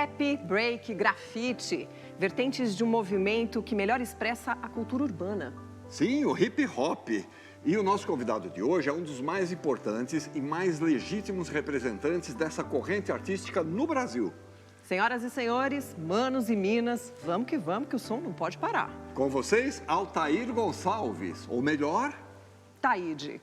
Rap, break, grafite, vertentes de um movimento que melhor expressa a cultura urbana. Sim, o hip hop. E o nosso convidado de hoje é um dos mais importantes e mais legítimos representantes dessa corrente artística no Brasil. Senhoras e senhores, manos e minas, vamos, que o som não pode parar. Com vocês, Altair Gonçalves, ou melhor... Taíde.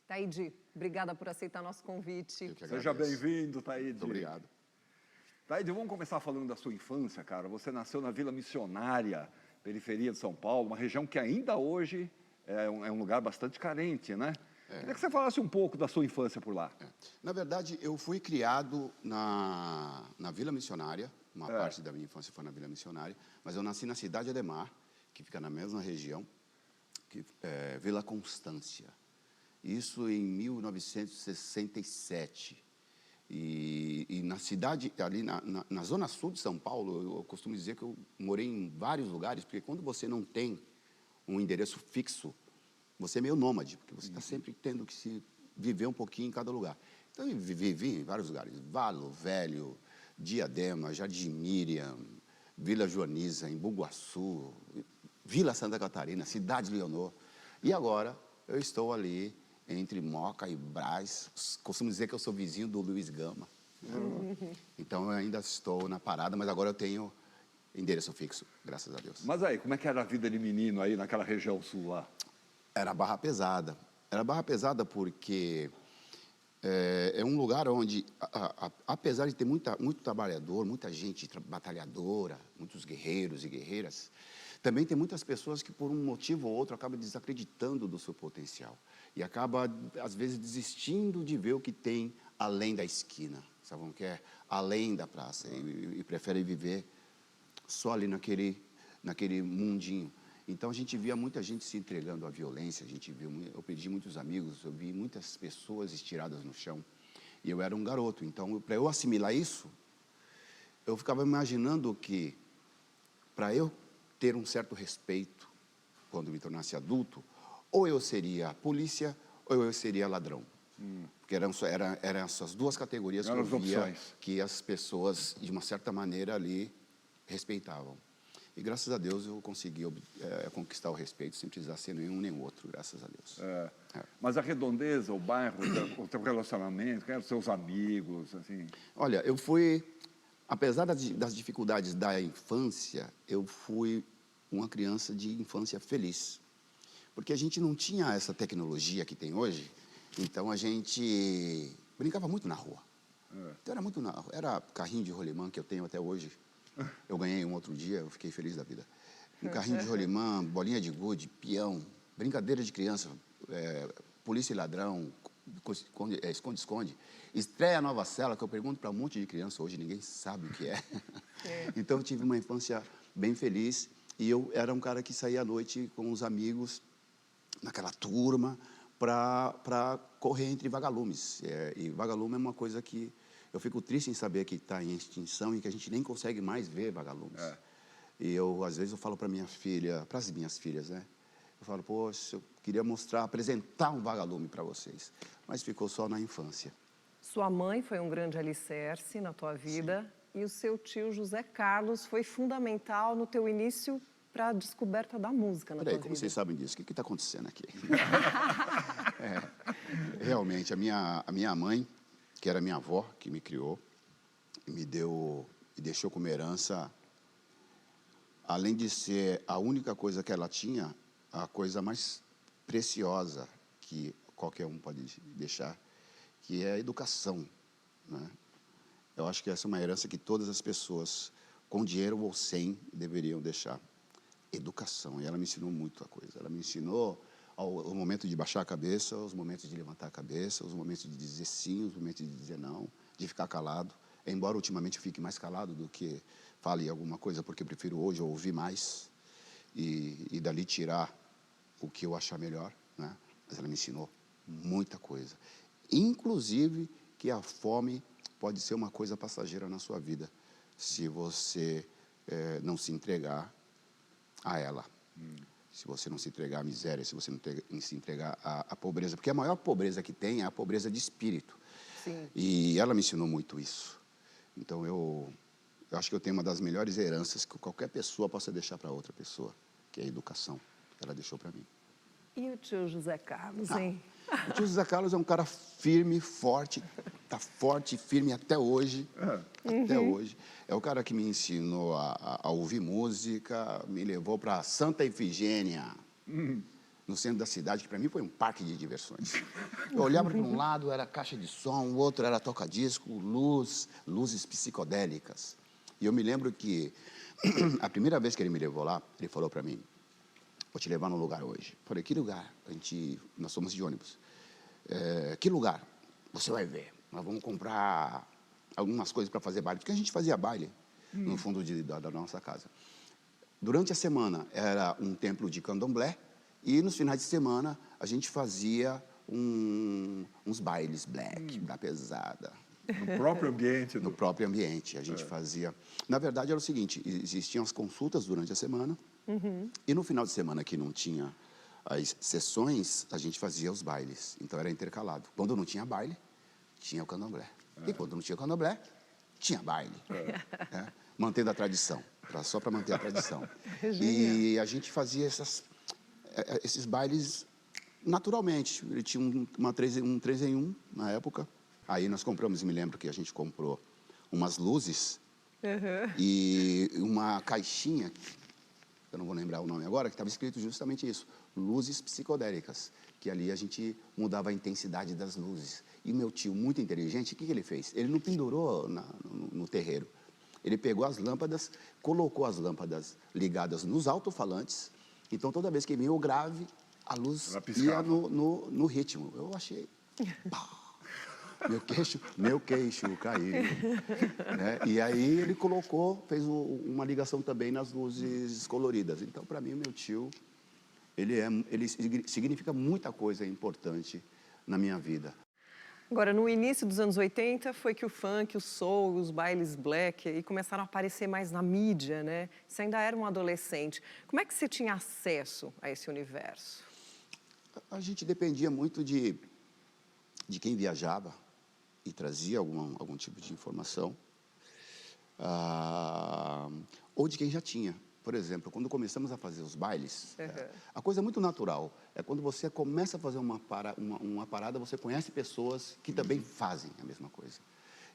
Taíde, obrigada por aceitar nosso convite. Seja bem-vindo, Taíde. Muito obrigado. Taíde, vamos começar falando da sua infância, cara. Você nasceu na Vila Missionária, periferia de São Paulo, uma região que ainda hoje é um lugar bastante carente, né? Queria que você falasse um pouco da sua infância por lá. Na verdade, eu fui criado na Vila Missionária, uma parte da minha infância foi na Vila Missionária, mas eu nasci na Cidade Ademar, que fica na mesma região, que é Vila Constância. Isso em 1967. E na cidade, ali na zona sul de São Paulo, eu costumo dizer que eu morei em vários lugares, porque quando você não tem um endereço fixo, você é meio nômade, porque você está sempre tendo que se viver um pouquinho em cada lugar. Então, eu vivi em vários lugares. Valo Velho, Diadema, Jardim Miriam, Vila Joaniza, em Bugaçu, Vila Santa Catarina, Cidade Leonor. E agora, eu estou ali entre Moca e Brás. Costumo dizer que eu sou vizinho do Luiz Gama. Então, eu ainda estou na parada, mas agora eu tenho endereço fixo, graças a Deus. Mas aí, como é que era a vida de menino aí naquela região sul lá? Era barra pesada. Era barra pesada porque é um lugar onde, apesar de ter muito trabalhador, muita gente batalhadora, muitos guerreiros e guerreiras, também tem muitas pessoas que, por um motivo ou outro, acabam desacreditando do seu potencial. E acaba, às vezes, desistindo de ver o que tem além da esquina, sabe o que é? Além da praça. E prefere viver só ali naquele mundinho. Então, a gente via muita gente se entregando à violência, eu perdi muitos amigos, eu vi muitas pessoas estiradas no chão. E eu era um garoto. Então, para eu assimilar isso, eu ficava imaginando que, para eu ter um certo respeito quando me tornasse adulto, ou eu seria polícia, ou eu seria ladrão. Porque eram essas duas categorias que eu via que as pessoas, de uma certa maneira, ali respeitavam. E, graças a Deus, eu consegui conquistar o respeito, sem precisar ser nenhum nem outro, graças a Deus. Mas a redondeza, o bairro, o teu relacionamento, quem eram os seus amigos, assim? Olha, eu fui, apesar das dificuldades da infância, eu fui uma criança de infância feliz. Porque a gente não tinha essa tecnologia que tem hoje, então a gente brincava muito na rua. Então era muito na rua. Era carrinho de rolimã, que eu tenho até hoje. Eu ganhei um outro dia, eu fiquei feliz da vida. Um carrinho de rolimã, bolinha de gude, peão, brincadeira de criança, polícia e ladrão, esconde-esconde. Estreia a nova cela, que eu pergunto para um monte de criança hoje, ninguém sabe o que é. Então eu tive uma infância bem feliz e eu era um cara que saía à noite com os amigos, naquela turma, para correr entre vagalumes. E vagalume é uma coisa que eu fico triste em saber que está em extinção e que a gente nem consegue mais ver vagalumes. E às vezes eu falo para minha filha, para as minhas filhas, né? Eu falo, poxa, eu queria apresentar um vagalume para vocês. Mas ficou só na infância. Sua mãe foi um grande alicerce na tua vida. Sim. E o seu tio José Carlos foi fundamental no teu início para a descoberta da música na tua vida. Como vocês sabem disso? O que está acontecendo aqui? Realmente, a minha mãe, que era minha avó, que me criou, me deixou como herança, além de ser a única coisa que ela tinha, a coisa mais preciosa que qualquer um pode deixar, que é a educação, né? Eu acho que essa é uma herança que todas as pessoas, com dinheiro ou sem, deveriam deixar. Educação. E ela me ensinou muita coisa. Ela me ensinou o momento de baixar a cabeça, os momentos de levantar a cabeça, os momentos de dizer sim, os momentos de dizer não, de ficar calado. embora ultimamente eu fique mais calado do que fale alguma coisa, porque eu prefiro hoje ouvir mais e dali tirar o que eu achar melhor, né? Mas ela me ensinou muita coisa, inclusive que a fome pode ser uma coisa passageira na sua vida, se você não se entregar a ela. Se você não se entregar à miséria, se você não se entregar à pobreza. Porque a maior pobreza que tem é a pobreza de espírito. Sim. E ela me ensinou muito isso. Então, eu acho que eu tenho uma das melhores heranças que qualquer pessoa possa deixar para outra pessoa, que é a educação. Ela deixou para mim. E o tio José Carlos, hein? O tio José Carlos é um cara firme, forte, está forte e firme até hoje. Até hoje. É o cara que me ensinou a ouvir música, me levou para Santa Ifigênia, no centro da cidade, que para mim foi um parque de diversões. Eu olhava para um lado, era caixa de som, o outro era toca-disco, luzes psicodélicas. E eu me lembro que a primeira vez que ele me levou lá, ele falou para mim: vou te levar num lugar hoje. Falei: que lugar? Nós somos de ônibus. Que lugar? Você vai ver. Nós vamos comprar algumas coisas para fazer baile, porque a gente fazia baile no fundo da nossa casa. Durante a semana era um templo de candomblé e nos finais de semana a gente fazia uns bailes black, da pesada. No próprio ambiente. No próprio ambiente. A gente fazia... Na verdade, era o seguinte, existiam as consultas durante a semana e no final de semana que não tinha as sessões, a gente fazia os bailes. Então, era intercalado. Quando não tinha baile, tinha o candomblé. E quando não tinha candomblé, tinha baile. Mantendo a tradição. Só para manter a tradição. E a gente fazia esses bailes naturalmente. Ele tinha um 3 em 1 na época. Aí nós compramos, e me lembro que a gente comprou umas luzes e uma caixinha, eu não vou lembrar o nome agora, que estava escrito justamente isso: luzes psicodélicas, que ali a gente mudava a intensidade das luzes. E meu tio, muito inteligente, o que ele fez? Ele não pendurou no terreiro. Ele pegou as lâmpadas, colocou as lâmpadas ligadas nos alto-falantes, então toda vez que vinha o grave, a luz ia no ritmo. Eu achei... Pá, meu queixo caiu. Né? E aí ele fez uma ligação também nas luzes coloridas. Então, para mim, meu tio, ele significa muita coisa importante na minha vida. Agora, no início dos anos 80, foi que o funk, o soul, os bailes black aí começaram a aparecer mais na mídia, né? Você ainda era um adolescente. Como é que você tinha acesso a esse universo? A gente dependia muito de quem viajava e trazia algum tipo de informação, ou de quem já tinha. Por exemplo, quando começamos a fazer os bailes, a coisa é muito natural. É quando você começa a fazer uma parada, você conhece pessoas que também fazem a mesma coisa.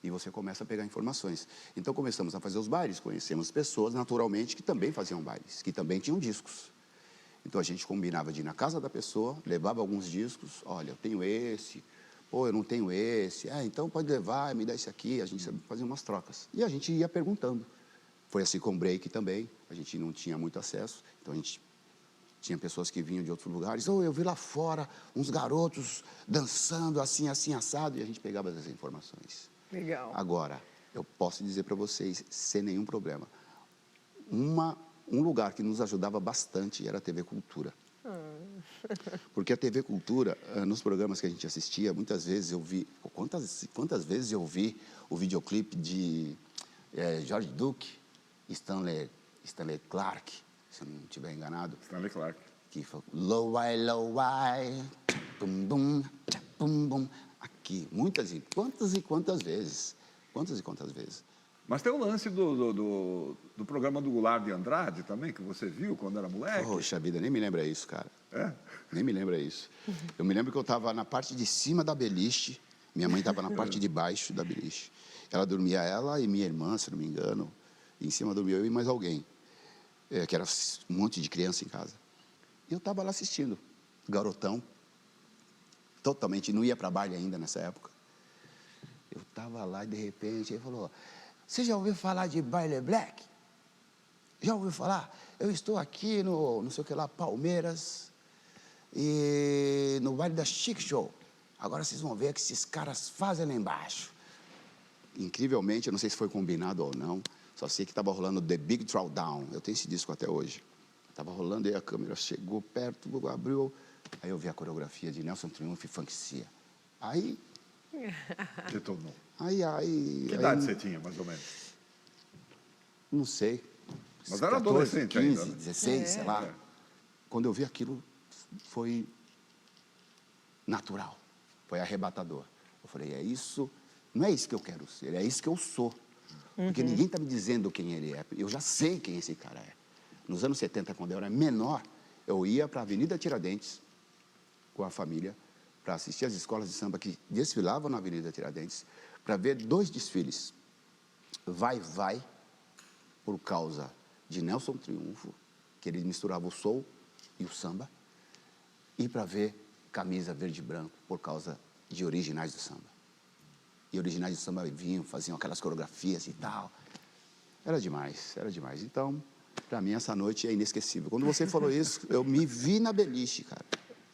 E você começa a pegar informações. Então, começamos a fazer os bailes, conhecemos pessoas, naturalmente, que também faziam bailes, que também tinham discos. Então, a gente combinava de ir na casa da pessoa, levava alguns discos. Olha, eu tenho esse, pô, eu não tenho esse. Então pode levar, me dá esse aqui. A gente fazia umas trocas. E a gente ia perguntando. Foi assim com o break também, a gente não tinha muito acesso, então a gente tinha pessoas que vinham de outros lugares. Eu vi lá fora uns garotos dançando assim, assim, assado, e a gente pegava essas informações. Legal. Agora, eu posso dizer para vocês, sem nenhum problema, um lugar que nos ajudava bastante era a TV Cultura. Porque a TV Cultura, nos programas que a gente assistia, muitas vezes eu vi... Quantas vezes eu vi o videoclipe de George Duke, Stanley Clarke, se eu não estiver enganado. Stanley Clarke. Que foi low-I, bum, bum, bum, bum. Aqui, quantas vezes. Quantas e quantas vezes. Mas tem o lance do programa do Goulart de Andrade também, que você viu quando era moleque. Poxa vida, nem me lembra isso, cara. Nem me lembra isso. Eu me lembro que eu estava na parte de cima da beliche, minha mãe estava na parte de baixo da beliche. Ela e minha irmã, se não me engano, e em cima dormia eu e mais alguém, que era um monte de criança em casa. E eu estava lá assistindo, garotão, totalmente, não ia para baile ainda nessa época. Eu estava lá e de repente ele falou: você já ouviu falar de baile black? Já ouviu falar? Eu estou aqui no, não sei o que lá, Palmeiras, e no baile da Chic Show. Agora vocês vão ver o que esses caras fazem lá embaixo. incrivelmente, eu não sei se foi combinado ou não, só sei que estava rolando The Big Throwdown. Eu tenho esse disco até hoje. Estava rolando, aí a câmera chegou perto, abriu, aí eu vi a coreografia de Nelson Triunfo e Funk Cia. Aí... Detonou. Aí... Que idade você tinha, mais ou menos? Não sei. Mas era adolescente 15, ainda, né? 16, sei lá. Quando eu vi aquilo, foi natural, foi arrebatador. Eu falei, é isso, não é isso que eu quero ser, é isso que eu sou. Porque ninguém está me dizendo quem ele é, eu já sei quem esse cara é. Nos anos 70, quando eu era menor, eu ia para a Avenida Tiradentes com a família para assistir às escolas de samba que desfilavam na Avenida Tiradentes, para ver 2 desfiles. Vai, Vai, por causa de Nelson Triunfo, que ele misturava o soul e o samba, e para ver Camisa Verde e Branco, por causa de Originais do Samba. E Originais do Samba vinham, faziam aquelas coreografias e tal. Era demais, era demais. Então, para mim, essa noite é inesquecível. Quando você falou isso, eu me vi na beliche, cara.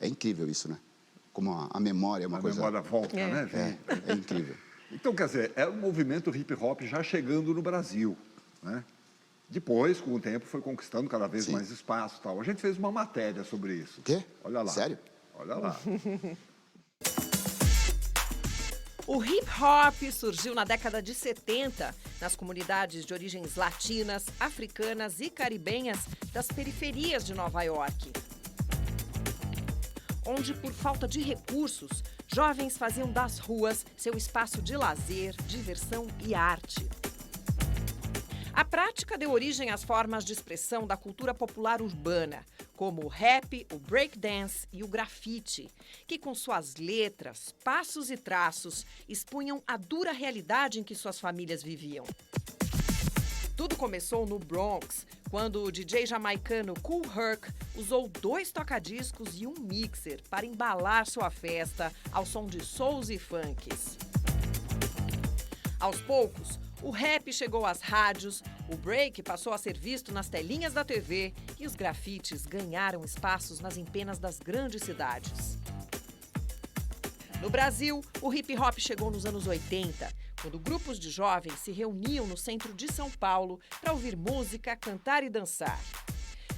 É incrível isso, né? Como a memória é uma coisa... A memória volta, né? É incrível. Então, quer dizer, era um movimento hip-hop já chegando no Brasil, né? Depois, com o tempo, foi conquistando cada vez mais espaço e tal. A gente fez uma matéria sobre isso. O quê? Olha lá. Sério? Olha lá. O hip hop surgiu na década de 70 nas comunidades de origens latinas, africanas e caribenhas das periferias de Nova York, onde, por falta de recursos, jovens faziam das ruas seu espaço de lazer, diversão e arte. A prática deu origem às formas de expressão da cultura popular urbana, como o rap, o breakdance e o grafite, que com suas letras, passos e traços expunham a dura realidade em que suas famílias viviam. Tudo começou no Bronx, quando o DJ jamaicano Kool Herc usou 2 tocadiscos e um mixer para embalar sua festa ao som de souls e funks. Aos poucos, o rap chegou às rádios, o break passou a ser visto nas telinhas da TV e os grafites ganharam espaços nas empenas das grandes cidades. No Brasil, o hip hop chegou nos anos 80, quando grupos de jovens se reuniam no centro de São Paulo para ouvir música, cantar e dançar.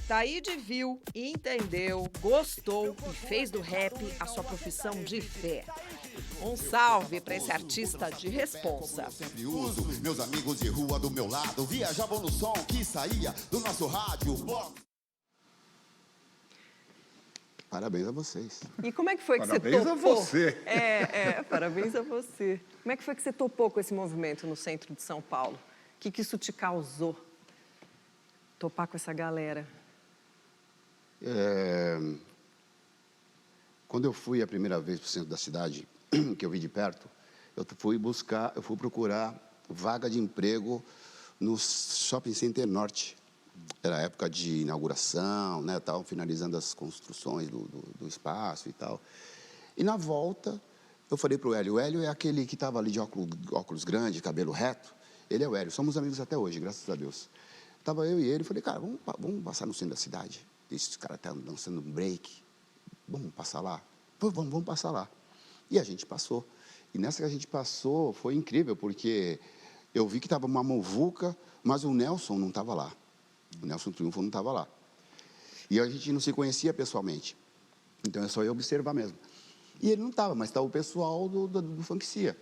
Taíde viu, entendeu, gostou e fez do rap a sua profissão de fé. Um salve para esse artista de responsa. Sempre uso, meus amigos de rua do meu lado viajavam no som que saía do nosso rádio. Parabéns a vocês. E como é que foi que você Parabéns topou? a você. Parabéns a você. Como é que foi que você topou com esse movimento no centro de São Paulo? O que isso te causou? Topar com essa galera? Quando eu fui a primeira vez para o centro da cidade, que eu vi de perto, eu fui procurar vaga de emprego no Shopping Center Norte. Era a época de inauguração, né, tal, finalizando as construções do espaço e tal. E na volta, eu falei para o Hélio é aquele que estava ali de óculos grandes, cabelo reto. Ele é o Hélio, somos amigos até hoje, graças a Deus. Estava eu e ele, falei, cara, vamos passar no centro da cidade. Esses caras estão dançando um break, vamos passar lá? Vamos passar lá. E a gente passou. E nessa que a gente passou, foi incrível, porque eu vi que estava uma muvuca, mas o Nelson não estava lá. O Nelson Triunfo não estava lá. E a gente não se conhecia pessoalmente. Então é só eu observar mesmo. E ele não estava, mas estava o pessoal do Funk Cia.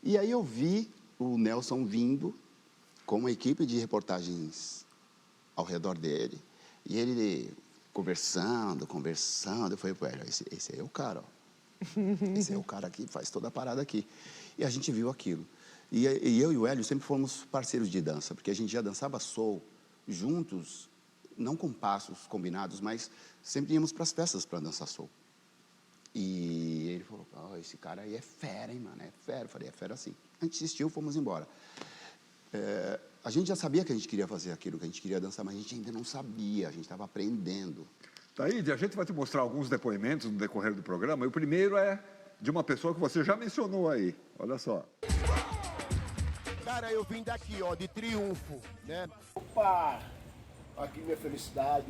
E aí eu vi o Nelson vindo com uma equipe de reportagens ao redor dele. E ele conversando. Eu falei para ele, esse aí é o cara, ó. Esse é o cara que faz toda a parada aqui. E a gente viu aquilo. E eu e o Hélio sempre fomos parceiros de dança, porque a gente já dançava soul juntos, não com passos combinados, mas sempre íamos para as festas para dançar soul. E ele falou, esse cara aí é fera, hein, mano, é fera. Eu falei, é fera sim. A gente assistiu, fomos embora. A gente já sabia que a gente queria fazer aquilo, que a gente queria dançar, mas a gente ainda não sabia, a gente estava aprendendo. Taíde, a gente vai te mostrar alguns depoimentos no decorrer do programa. E o primeiro é de uma pessoa que você já mencionou aí. Olha só. Cara, eu vim daqui, ó, de Triunfo, né? Opa! Aqui minha felicidade.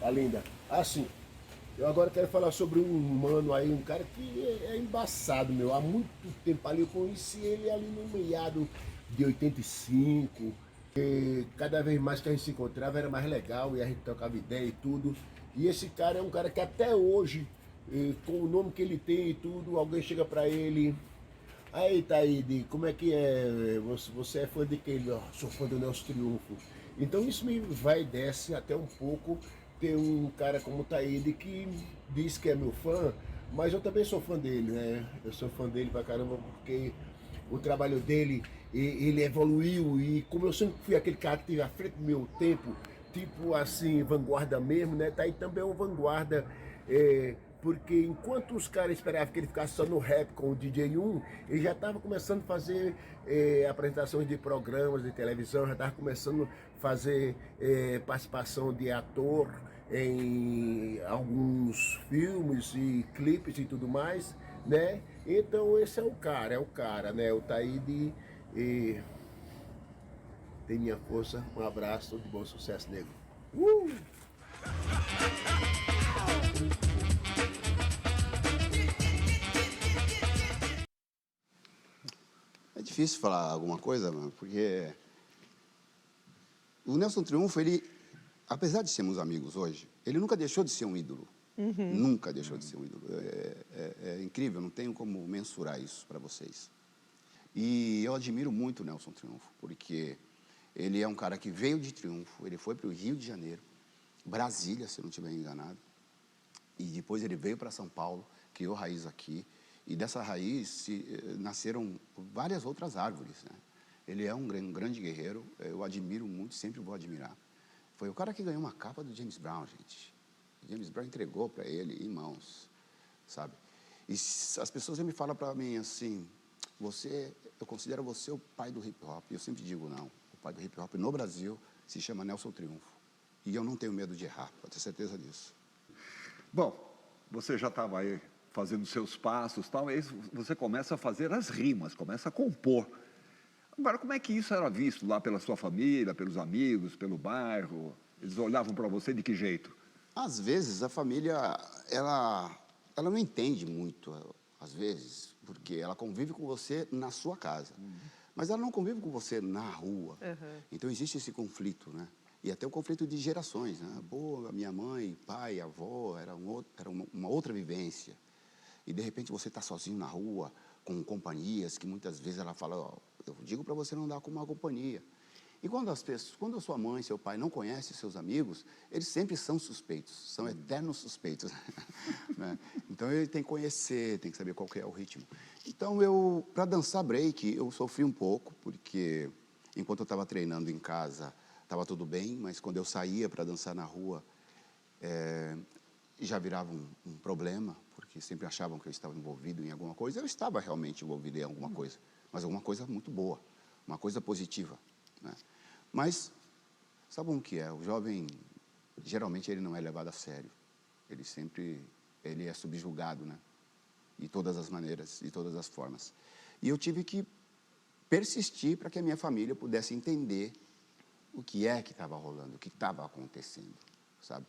Tá linda. Assim, Eu agora quero falar sobre um mano aí, um cara que é embaçado, meu. Há muito tempo ali, eu conheci ele ali no meado de 85. E cada vez mais que a gente se encontrava era mais legal e a gente trocava ideia e tudo. E esse cara é um cara que até hoje, com o nome que ele tem e tudo, alguém chega pra ele. Aí, Taíde, como é que é? Você é fã de quem? Ó, sou fã do Nelson Triunfo. Então isso me vai e desce até um pouco. Ter um cara como o Taíde que diz que é meu fã, mas eu também sou fã dele, né? Eu sou fã dele pra caramba porque o trabalho dele, ele evoluiu e como eu sempre fui aquele cara que esteve à frente do meu tempo, tipo assim, vanguarda mesmo, né? Taíde também é um vanguarda. Porque enquanto os caras esperavam que ele ficasse só no rap com o DJ1, ele já estava começando a fazer apresentações de programas de televisão, já estava começando a fazer participação de ator em alguns filmes e clipes e tudo mais, né? Então esse é o cara, né? O Taíde tem minha força, um abraço, de bom sucesso, nego. É difícil falar alguma coisa, mano, porque o Nelson Triunfo, ele, apesar de sermos amigos hoje, ele nunca deixou de ser um ídolo. Nunca deixou de ser um ídolo. É incrível, não tenho como mensurar isso para vocês. E eu admiro muito o Nelson Triunfo, porque ele é um cara que veio de Triunfo, ele foi para o Rio de Janeiro, Brasília, se eu não estiver enganado, e depois ele veio para São Paulo, criou raiz aqui, e dessa raiz nasceram várias outras árvores, né? Ele é um grande guerreiro, eu admiro muito, sempre vou admirar. Foi o cara que ganhou uma capa do James Brown, gente. O James Brown entregou para ele em mãos, sabe? E as pessoas sempre falam para mim assim, eu considero você o pai do hip-hop. Eu sempre digo, não, o pai do hip-hop no Brasil se chama Nelson Triunfo. E eu não tenho medo de errar, pode ter certeza disso. Bom, você já estava aí fazendo seus passos e tal, aí você começa a fazer as rimas, começa a compor. Agora, como é que isso era visto lá pela sua família, pelos amigos, pelo bairro? Eles olhavam para você de que jeito? Às vezes, a família, ela não entende muito, às vezes, porque ela convive com você na sua casa. Mas ela não convive com você na rua. Então, existe esse conflito, né? E até o conflito de gerações, né? Pô, a minha mãe, pai, avó, era uma outra vivência. E, de repente, você está sozinho na rua, com companhias, que muitas vezes ela fala, ó, eu digo para você não dar com uma companhia. E quando a sua mãe, seu pai não conhecem seus amigos, eles sempre são suspeitos, são eternos suspeitos. Né? Então, ele tem que conhecer, tem que saber qual que é o ritmo. Então, para dançar break, eu sofri um pouco, porque enquanto eu estava treinando em casa, estava tudo bem, mas quando eu saía para dançar na rua, já virava um problema, porque sempre achavam que eu estava envolvido em alguma coisa. Eu estava realmente envolvido em alguma coisa, mas alguma coisa muito boa, uma coisa positiva, né? Mas, sabe o que é? O jovem, geralmente, ele não é levado a sério. Ele é subjugado, né? De todas as maneiras, de todas as formas. E eu tive que persistir para que a minha família pudesse entender o que é que estava rolando, o que estava acontecendo, sabe?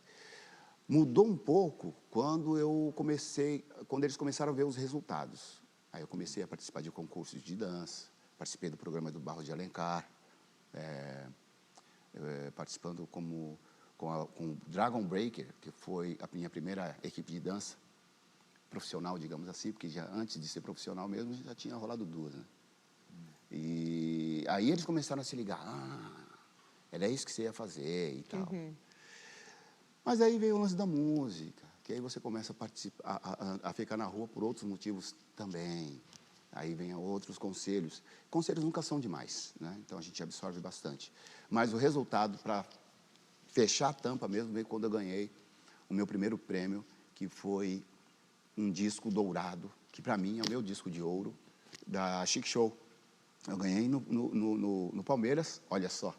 Mudou um pouco quando eles começaram a ver os resultados. Aí eu comecei a participar de concursos de dança, participei do programa do Barros de Alencar, participando com o Dragon Breaker, que foi a minha primeira equipe de dança profissional, digamos assim, porque já antes de ser profissional mesmo, já tinha rolado duas, né? E aí eles começaram a se ligar, era isso que você ia fazer e tal. Mas aí veio o lance da música, que aí você começa a participar, a ficar na rua por outros motivos também. Aí vem outros conselhos. Conselhos nunca são demais, né? Então a gente absorve bastante. Mas o resultado, para fechar a tampa mesmo, veio quando eu ganhei o meu primeiro prêmio, que foi um disco dourado, que para mim é o meu disco de ouro, da Chic Show. Eu ganhei no Palmeiras, olha só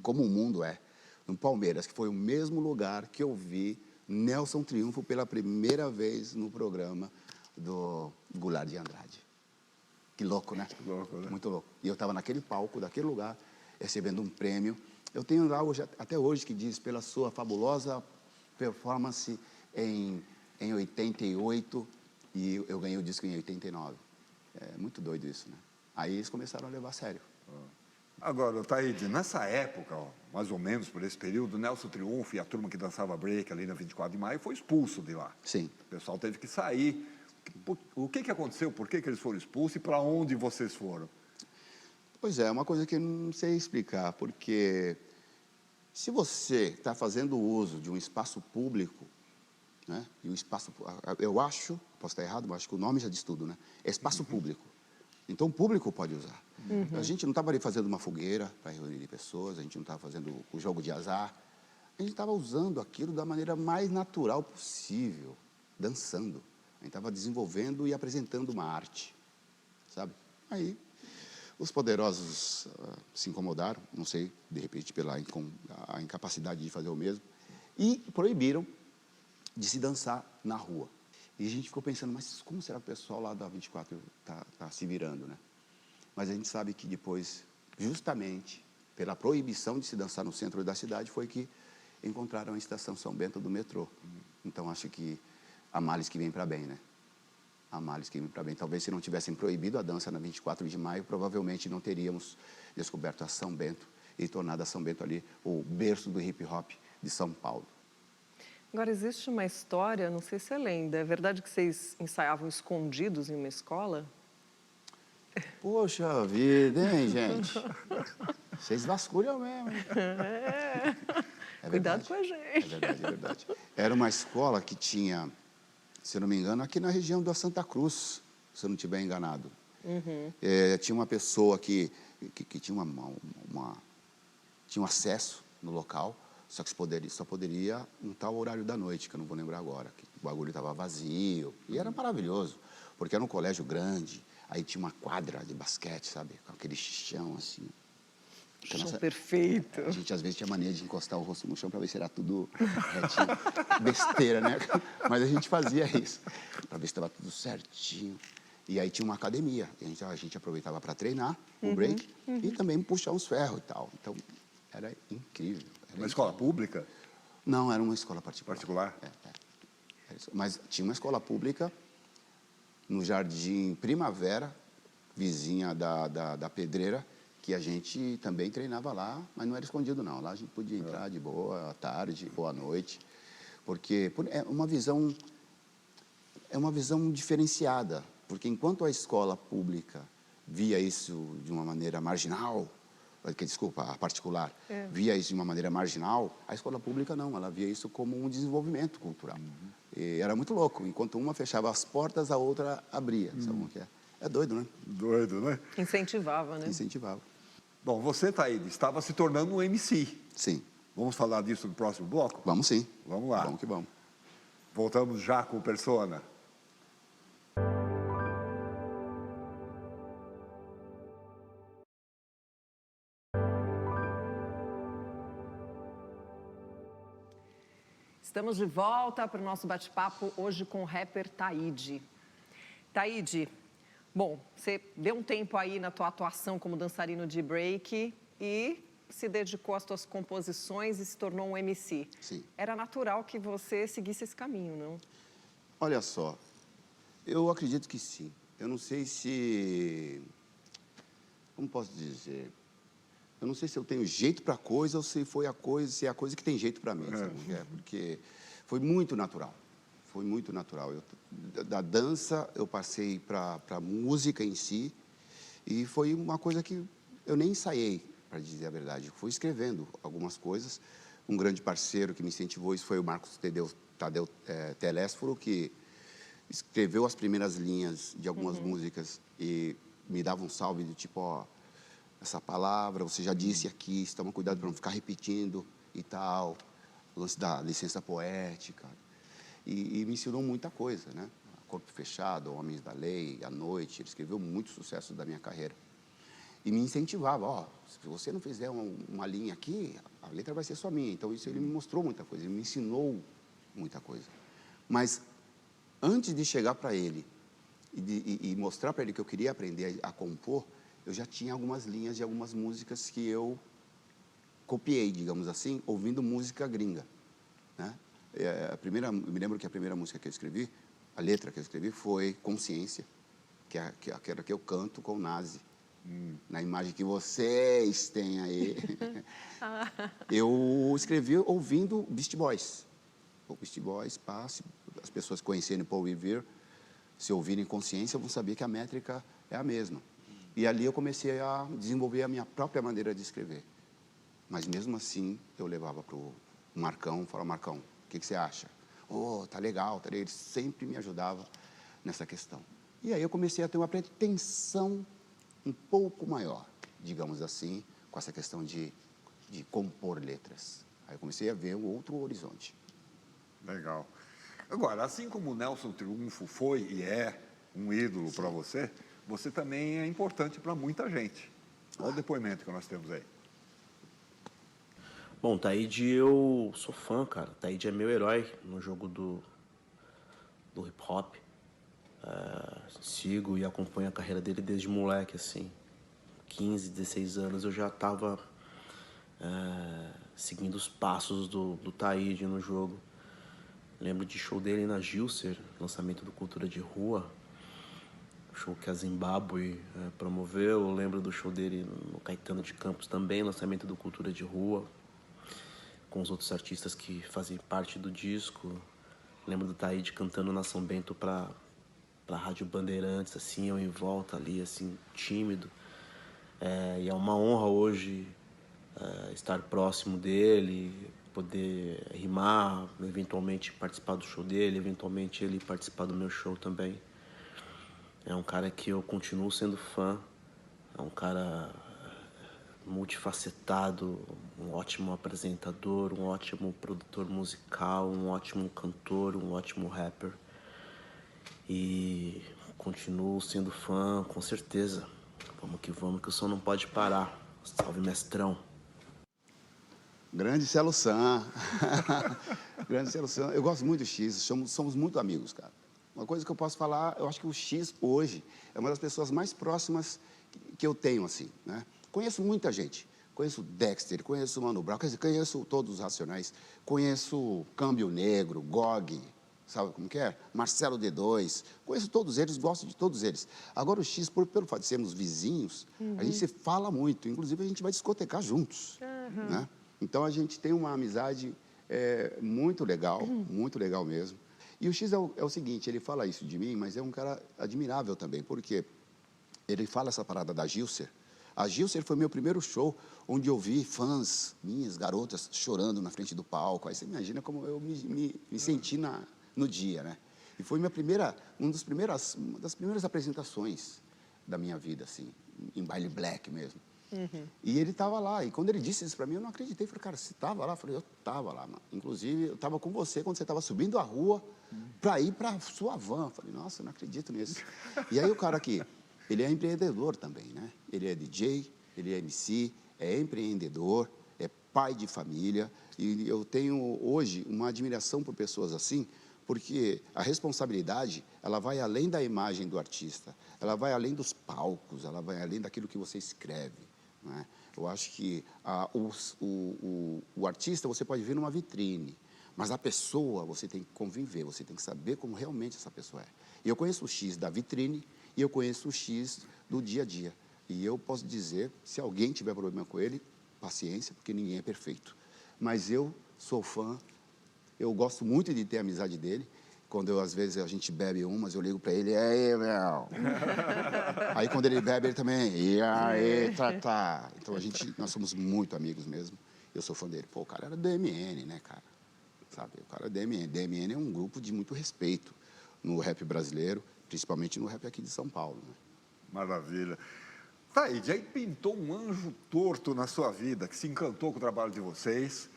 como o mundo é. No Palmeiras, que foi o mesmo lugar que eu vi Nelson Triunfo pela primeira vez no programa do Goulart de Andrade. Que louco, né? Louco, né? Muito louco. E eu estava naquele palco, daquele lugar, recebendo um prêmio. Eu tenho lá até hoje que diz, pela sua fabulosa performance em em 88 e eu ganhei o disco em 89. É muito doido isso, né? Aí eles começaram a levar a sério. Agora, Taíde, nessa época, ó, mais ou menos por esse período, Nelson Triunfo e a turma que dançava break ali na 24 de maio foi expulso de lá. Sim. O pessoal teve que sair. O que aconteceu? Por que eles foram expulsos e para onde vocês foram? Pois é uma coisa que eu não sei explicar, porque se você está fazendo uso de um espaço público, né? E o espaço, eu acho, posso estar errado, mas acho que o nome já diz tudo, né? É espaço público. Então, o público pode usar. A gente não estava ali fazendo uma fogueira para reunir pessoas, a gente não estava fazendo o jogo de azar. A gente estava usando aquilo da maneira mais natural possível, dançando. A gente estava desenvolvendo e apresentando uma arte, sabe? Aí, os poderosos se incomodaram, não sei, de repente, pela a incapacidade de fazer o mesmo, e proibiram de se dançar na rua. E a gente ficou pensando, mas como será que o pessoal lá da 24 tá se virando, né? Mas a gente sabe que depois, justamente pela proibição de se dançar no centro da cidade, foi que encontraram a estação São Bento do metrô. Então, acho que há males que vêm para bem, né? Há males que vêm para bem. Talvez se não tivessem proibido a dança na 24 de maio, provavelmente não teríamos descoberto a São Bento e tornado a São Bento ali o berço do hip-hop de São Paulo. Agora, existe uma história, não sei se é lenda, é verdade que vocês ensaiavam escondidos em uma escola? Poxa vida, hein, gente? Vocês vasculham mesmo, hein? É Cuidado verdade. com a gente. É verdade, é verdade. Era uma escola que tinha, se eu não me engano, aqui na região da Santa Cruz, se eu não estiver enganado. Tinha uma pessoa que tinha tinha um acesso no local, só que só poderia um tal horário da noite, que eu não vou lembrar agora, que o bagulho estava vazio. E era maravilhoso, porque era um colégio grande, aí tinha uma quadra de basquete, sabe? Com aquele chão assim. Então, Chão perfeito. A gente às vezes tinha mania de encostar o rosto no chão para ver se era tudo retinho. Besteira, né? Mas a gente fazia isso, para ver se estava tudo certinho. E aí tinha uma academia, a gente aproveitava para treinar, o break, e também puxar uns ferros e tal. Então, era incrível. Uma escola pública? Não, era uma escola particular. Particular? Mas tinha uma escola pública no Jardim Primavera, vizinha da Pedreira, que a gente também treinava lá, mas não era escondido não. Lá a gente podia entrar de boa à tarde ou à noite, porque é uma visão diferenciada, porque enquanto a escola pública via isso de uma maneira marginal, a particular via isso de uma maneira marginal, a escola pública não, ela via isso como um desenvolvimento cultural. E era muito louco, enquanto uma fechava as portas, a outra abria, sabe como que é? É doido, né? Doido, né? Incentivava, né? Incentivava. Bom, você, Taíde, estava se tornando um MC. Sim. Vamos falar disso no próximo bloco? Vamos sim. Vamos lá. Vamos que vamos. Voltamos já com o Persona. Estamos de volta para o nosso bate-papo hoje com o rapper Taíde. Taíde, bom, você deu um tempo aí na tua atuação como dançarino de break e se dedicou às tuas composições e se tornou um MC. Sim. Era natural que você seguisse esse caminho, não? Olha só, eu acredito que sim. Eu não sei se... Como posso dizer? Eu não sei se eu tenho jeito para a coisa ou se se é a coisa que tem jeito para mim, sabe? Porque foi muito natural. Foi muito natural. Da dança, eu passei para a música em si e foi uma coisa que eu nem ensaiei, para dizer a verdade. Eu fui escrevendo algumas coisas. Um grande parceiro que me incentivou isso foi o Marcos Tadeu Telésforo, que escreveu as primeiras linhas de algumas músicas e me dava um salve do tipo, ó, essa palavra, você já disse aqui, toma cuidado para não ficar repetindo e tal, o lance da licença poética. E me ensinou muita coisa, né? Corpo Fechado, Homens da Lei, A Noite, ele escreveu muitos sucessos da minha carreira. E me incentivava, ó, se você não fizer uma linha aqui, a letra vai ser só minha. Então, isso ele me mostrou muita coisa, ele me ensinou muita coisa. Mas, antes de chegar para ele e mostrar para ele que eu queria aprender a compor, eu já tinha algumas linhas de algumas músicas que eu copiei, digamos assim, ouvindo música gringa, né? eu me lembro que a primeira música que eu escrevi, a letra que eu escrevi foi Consciência, que é aquela que eu canto com o Nazi. Na imagem que vocês têm aí. Eu escrevi ouvindo Beast Boys. O Beast Boys, se as pessoas conhecerem Paul Revere, se ouvirem Consciência, vão saber que a métrica é a mesma. E ali eu comecei a desenvolver a minha própria maneira de escrever. Mas mesmo assim, eu levava para o Marcão, falava, Marcão, o que você acha? Oh, tá legal, tá legal. Ele sempre me ajudava nessa questão. E aí eu comecei a ter uma pretensão um pouco maior, digamos assim, com essa questão de compor letras. Aí eu comecei a ver um outro horizonte. Legal. Agora, assim como o Nelson Triunfo foi e é um ídolo para você, você também é importante para muita gente. Olha o depoimento que nós temos aí. Bom, Taíde, eu sou fã, cara. Taíde é meu herói no jogo do hip hop. Sigo e acompanho a carreira dele desde moleque, assim. 15, 16 anos eu já estava seguindo os passos do Taíde no jogo. Lembro de show dele na Gilser, lançamento do Cultura de Rua, show que a Zimbábue promoveu. Eu lembro do show dele no Caetano de Campos também, lançamento do Cultura de Rua, com os outros artistas que fazem parte do disco. Lembro do Taíde cantando na São Bento pra Rádio Bandeirantes, assim, eu em volta ali, assim, tímido. E é uma honra hoje estar próximo dele, poder rimar, eventualmente participar do show dele, eventualmente ele participar do meu show também. É um cara que eu continuo sendo fã, é um cara multifacetado, um ótimo apresentador, um ótimo produtor musical, um ótimo cantor, um ótimo rapper. E continuo sendo fã, com certeza. Vamos, que o som não pode parar. Salve, mestrão. Grande Celo San. Grande Celo San. Eu gosto muito do X, somos muito amigos, cara. Uma coisa que eu posso falar, eu acho que o X hoje é uma das pessoas mais próximas que eu tenho, assim, né? Conheço muita gente. Conheço o Dexter, conheço o Mano Brown, conheço todos os Racionais, conheço Câmbio Negro, Gog, sabe como que é? Marcelo D2, conheço todos eles, gosto de todos eles. Agora o X, pelo fato de sermos vizinhos, a gente se fala muito, inclusive a gente vai discotecar juntos, né? Então a gente tem uma amizade muito legal mesmo. E o X é o seguinte, ele fala isso de mim, mas é um cara admirável também, porque ele fala essa parada da Gilser. A Gilser foi meu primeiro show, onde eu vi fãs, minhas garotas, chorando na frente do palco. Aí você imagina como eu me senti no dia, né? E foi uma das primeiras apresentações da minha vida, assim, em baile black mesmo. E ele estava lá, e quando ele disse isso para mim, eu não acreditei. Falei, cara, você estava lá? Eu falei, eu estava lá. Mano. Inclusive, eu estava com você quando você estava subindo a rua para ir para a sua van. Eu falei, nossa, eu não acredito nisso. E aí o cara aqui, ele é empreendedor também, né? Ele é DJ, ele é MC, é empreendedor, é pai de família. E eu tenho hoje uma admiração por pessoas assim, porque a responsabilidade, ela vai além da imagem do artista, ela vai além dos palcos, ela vai além daquilo que você escreve, né? Eu acho que o artista você pode ver numa vitrine, mas a pessoa você tem que conviver, você tem que saber como realmente essa pessoa é. E eu conheço o X da vitrine e eu conheço o X do dia a dia. E eu posso dizer, se alguém tiver problema com ele, paciência, porque ninguém é perfeito. Mas eu sou fã, eu gosto muito de ter a amizade dele. Quando às vezes a gente bebe umas, eu ligo para ele, e aí, meu? Aí quando ele bebe, ele também, e aí, tá. Então nós somos muito amigos mesmo. Eu sou fã dele. Pô, o cara era DMN, né, cara? Sabe, o cara é DMN. DMN é um grupo de muito respeito no rap brasileiro, principalmente no rap aqui de São Paulo, né? Maravilha. Taíde, aí pintou um anjo torto na sua vida, que se encantou com o trabalho de vocês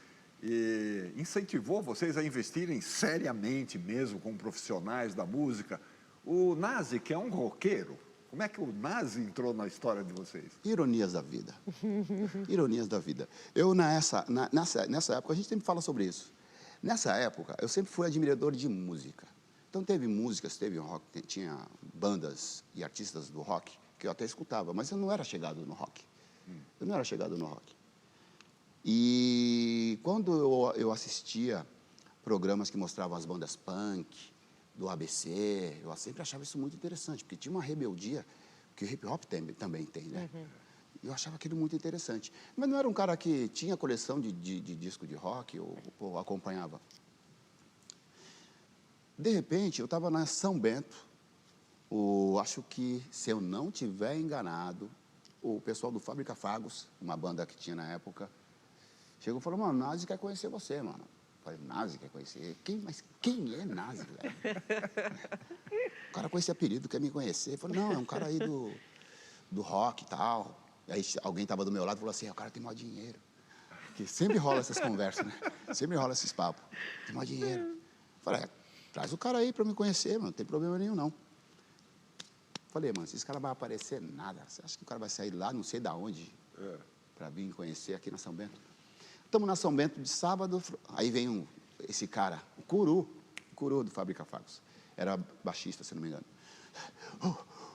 e incentivou vocês a investirem seriamente mesmo como profissionais da música. O Nazi, que é um roqueiro, como é que o Nazi entrou na história de vocês? Ironias da vida. Ironias da vida. Eu, nessa época, a gente sempre fala sobre isso. Nessa época, eu sempre fui admirador de música. Então, teve músicas, teve rock, tinha bandas e artistas do rock que eu até escutava, mas eu não era chegado no rock. Eu não era chegado no rock. E quando eu assistia programas que mostravam as bandas punk, do ABC. Eu sempre achava isso muito interessante, porque tinha uma rebeldia que o hip-hop também tem, né? Eu achava aquilo muito interessante. Mas não era um cara que tinha coleção de disco de rock ou acompanhava. De repente, eu estava na São Bento, acho que, se eu não tiver enganado, o pessoal do Fábrica Fagos, uma banda que tinha na época, chegou e falou, mano, Nazi quer conhecer você, mano. Eu falei, Nazi quer conhecer? Mas quem é Nazi, velho? O cara com esse apelido quer me conhecer. Eu falei, não, é um cara aí do rock e tal. Aí alguém estava do meu lado e falou assim, o cara tem maior dinheiro. Porque sempre rola essas conversas, né? Sempre rola esses papos. Tem maior dinheiro. Eu falei, traz o cara aí para me conhecer, mano, não tem problema nenhum, não. Falei, mano, se esse cara vai aparecer nada, você acha que o cara vai sair lá, não sei de onde, para vir conhecer aqui na São Bento? Estamos na São Bento de sábado, aí vem esse cara, o Curu do Fábrica Fagos. Era baixista, se não me engano.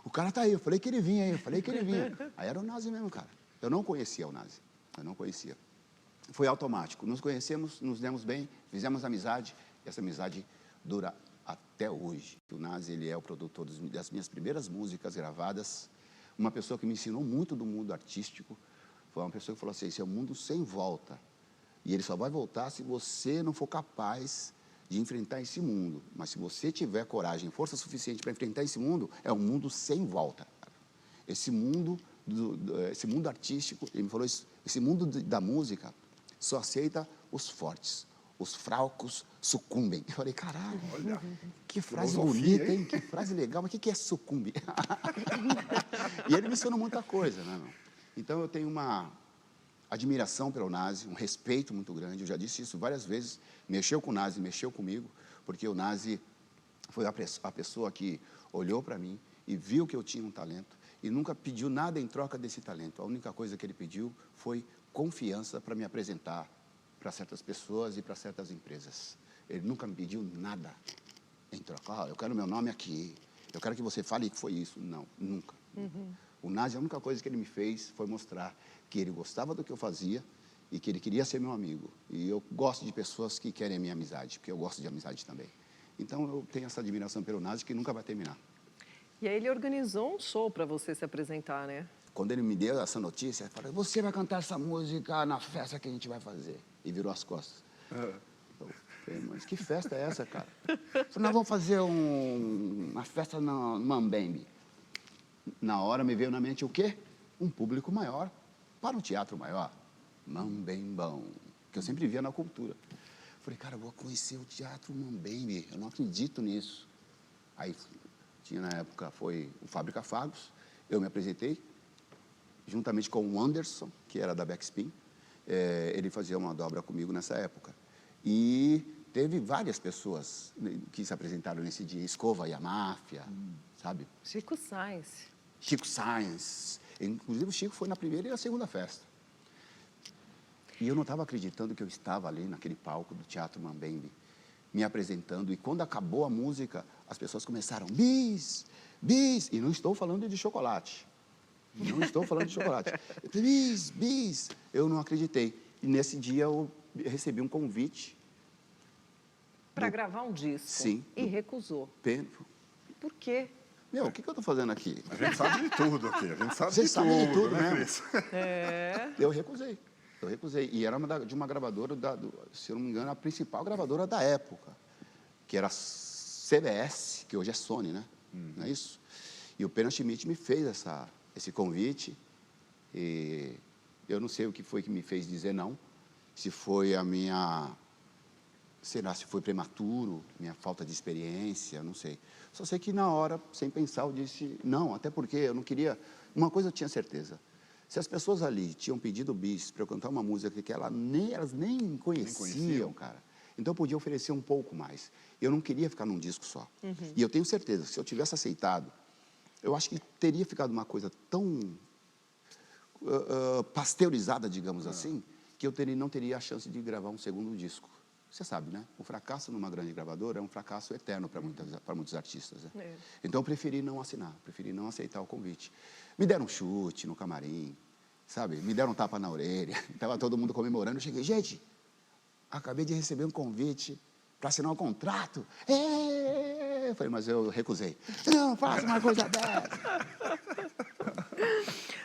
O cara tá aí, eu falei que ele vinha aí, Aí era o Nazi mesmo, cara. Eu não conhecia o Nazi, eu não conhecia. Foi automático, nos conhecemos, nos demos bem, fizemos amizade, e essa amizade dura até hoje. O Nazi, ele é o produtor das minhas primeiras músicas gravadas, uma pessoa que me ensinou muito do mundo artístico, foi uma pessoa que falou assim, esse é um mundo sem volta, e ele só vai voltar se você não for capaz de enfrentar esse mundo. Mas se você tiver coragem, força suficiente para enfrentar esse mundo, é um mundo sem volta. Esse mundo artístico, ele me falou isso, esse mundo da música só aceita os fortes. Os fracos sucumbem. Eu falei, caralho, olha, que frase bonita, hein? Que frase legal, mas o que é sucumbe? E ele me ensinou muita coisa, né, meu? Então, eu tenho uma admiração pelo Nazi, um respeito muito grande. Eu já disse isso várias vezes. Mexeu com o Nazi, mexeu comigo, porque o Nazi foi a pessoa que olhou para mim e viu que eu tinha um talento e nunca pediu nada em troca desse talento. A única coisa que ele pediu foi confiança para me apresentar para certas pessoas e para certas empresas. Ele nunca me pediu nada em troca. Eu quero meu nome aqui, eu quero que você fale que foi isso. Não, nunca. O Nazi, a única coisa que ele me fez foi mostrar que ele gostava do que eu fazia e que ele queria ser meu amigo. E eu gosto de pessoas que querem a minha amizade, porque eu gosto de amizade também. Então, eu tenho essa admiração pelo Nazi que nunca vai terminar. E aí ele organizou um show para você se apresentar, né? Quando ele me deu essa notícia, ele falou, você vai cantar essa música na festa que a gente vai fazer. E virou as costas. Eu falei, mas que festa é essa, cara? Ele falou, nós vamos fazer uma festa no Mambembe. Na hora me veio na mente o quê? Um público maior, para um teatro maior. Mambembão, que eu sempre via na cultura. Falei, cara, eu vou conhecer o Teatro Mambembe, eu não acredito nisso. Aí, tinha na época, foi o Fábrica Fagos, eu me apresentei, juntamente com o Anderson, que era da Backspin, ele fazia uma dobra comigo nessa época. E teve várias pessoas que se apresentaram nesse dia, Escova e a Máfia, sabe? Chico Sainz. Chico Sainz. Inclusive, o Chico foi na primeira e na segunda festa. E eu não estava acreditando que eu estava ali naquele palco do Teatro Mambembe, me apresentando. E quando acabou a música, as pessoas começaram, bis, bis. E não estou falando de chocolate. Não estou falando de chocolate. Bis, bis. Eu não acreditei. E nesse dia eu recebi um convite. Para gravar um disco. Sim. E recusou. Por quê? Meu, o que eu estou fazendo aqui? A gente sabe de tudo aqui, a gente sabe Vocês sabem de tudo, né, mesmo. Cris? Eu recusei. E era de uma gravadora, se eu não me engano, a principal gravadora da época, que era a CBS, que hoje é Sony, né? Não é isso? E o Pena Schmidt me fez esse convite, e eu não sei o que foi que me fez dizer não, se foi sei lá, se foi prematuro, minha falta de experiência, não sei. Só sei que na hora, sem pensar, eu disse não, até porque eu não queria... Uma coisa eu tinha certeza, se as pessoas ali tinham pedido bis para eu cantar uma música que elas nem conheciam, cara, então eu podia oferecer um pouco mais. Eu não queria ficar num disco só. E eu tenho certeza, se eu tivesse aceitado, eu acho que teria ficado uma coisa tão pasteurizada, digamos assim, que eu não teria a chance de gravar um segundo disco. Você sabe, né? O fracasso numa grande gravadora é um fracasso eterno para muitos artistas. Né? Então, eu preferi não assinar, preferi não aceitar o convite. Me deram um chute no camarim, sabe? Me deram um tapa na orelha. Estava todo mundo comemorando. Eu cheguei, gente, acabei de receber um convite para assinar um contrato. Eu falei, mas eu recusei. Não, faça uma coisa dessa.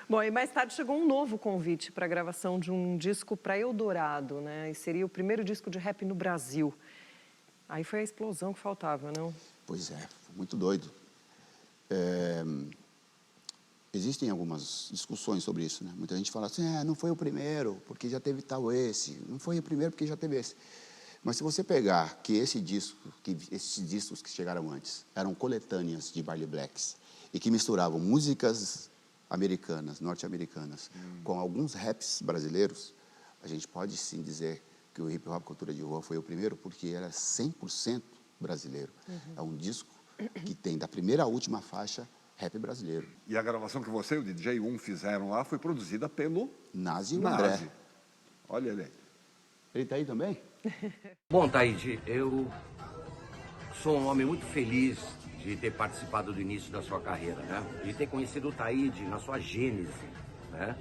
Bom, e mais tarde chegou um novo convite para a gravação de um disco para Eldorado, né? E seria o primeiro disco de rap no Brasil. Aí foi a explosão que faltava, não? Pois é, foi muito doido. Existem algumas discussões sobre isso, né? Muita gente fala assim, não foi o primeiro, porque já teve tal esse. Não foi o primeiro, porque já teve esse. Mas se você pegar que esses discos que chegaram antes eram coletâneas de Baile Blacks e que misturavam músicas americanas, norte-americanas, com alguns raps brasileiros, a gente pode sim dizer que o Hip Hop Cultura de Rua foi o primeiro, porque era 100% brasileiro. É um disco que tem, da primeira à última faixa, rap brasileiro. E a gravação que você e o DJ 1 fizeram lá foi produzida pelo Nazi e o André. Nazi. Olha ele aí. Ele tá aí também? Bom, Taíde, eu sou um homem muito feliz de ter participado do início da sua carreira, né? De ter conhecido o Taíde na sua gênese, né?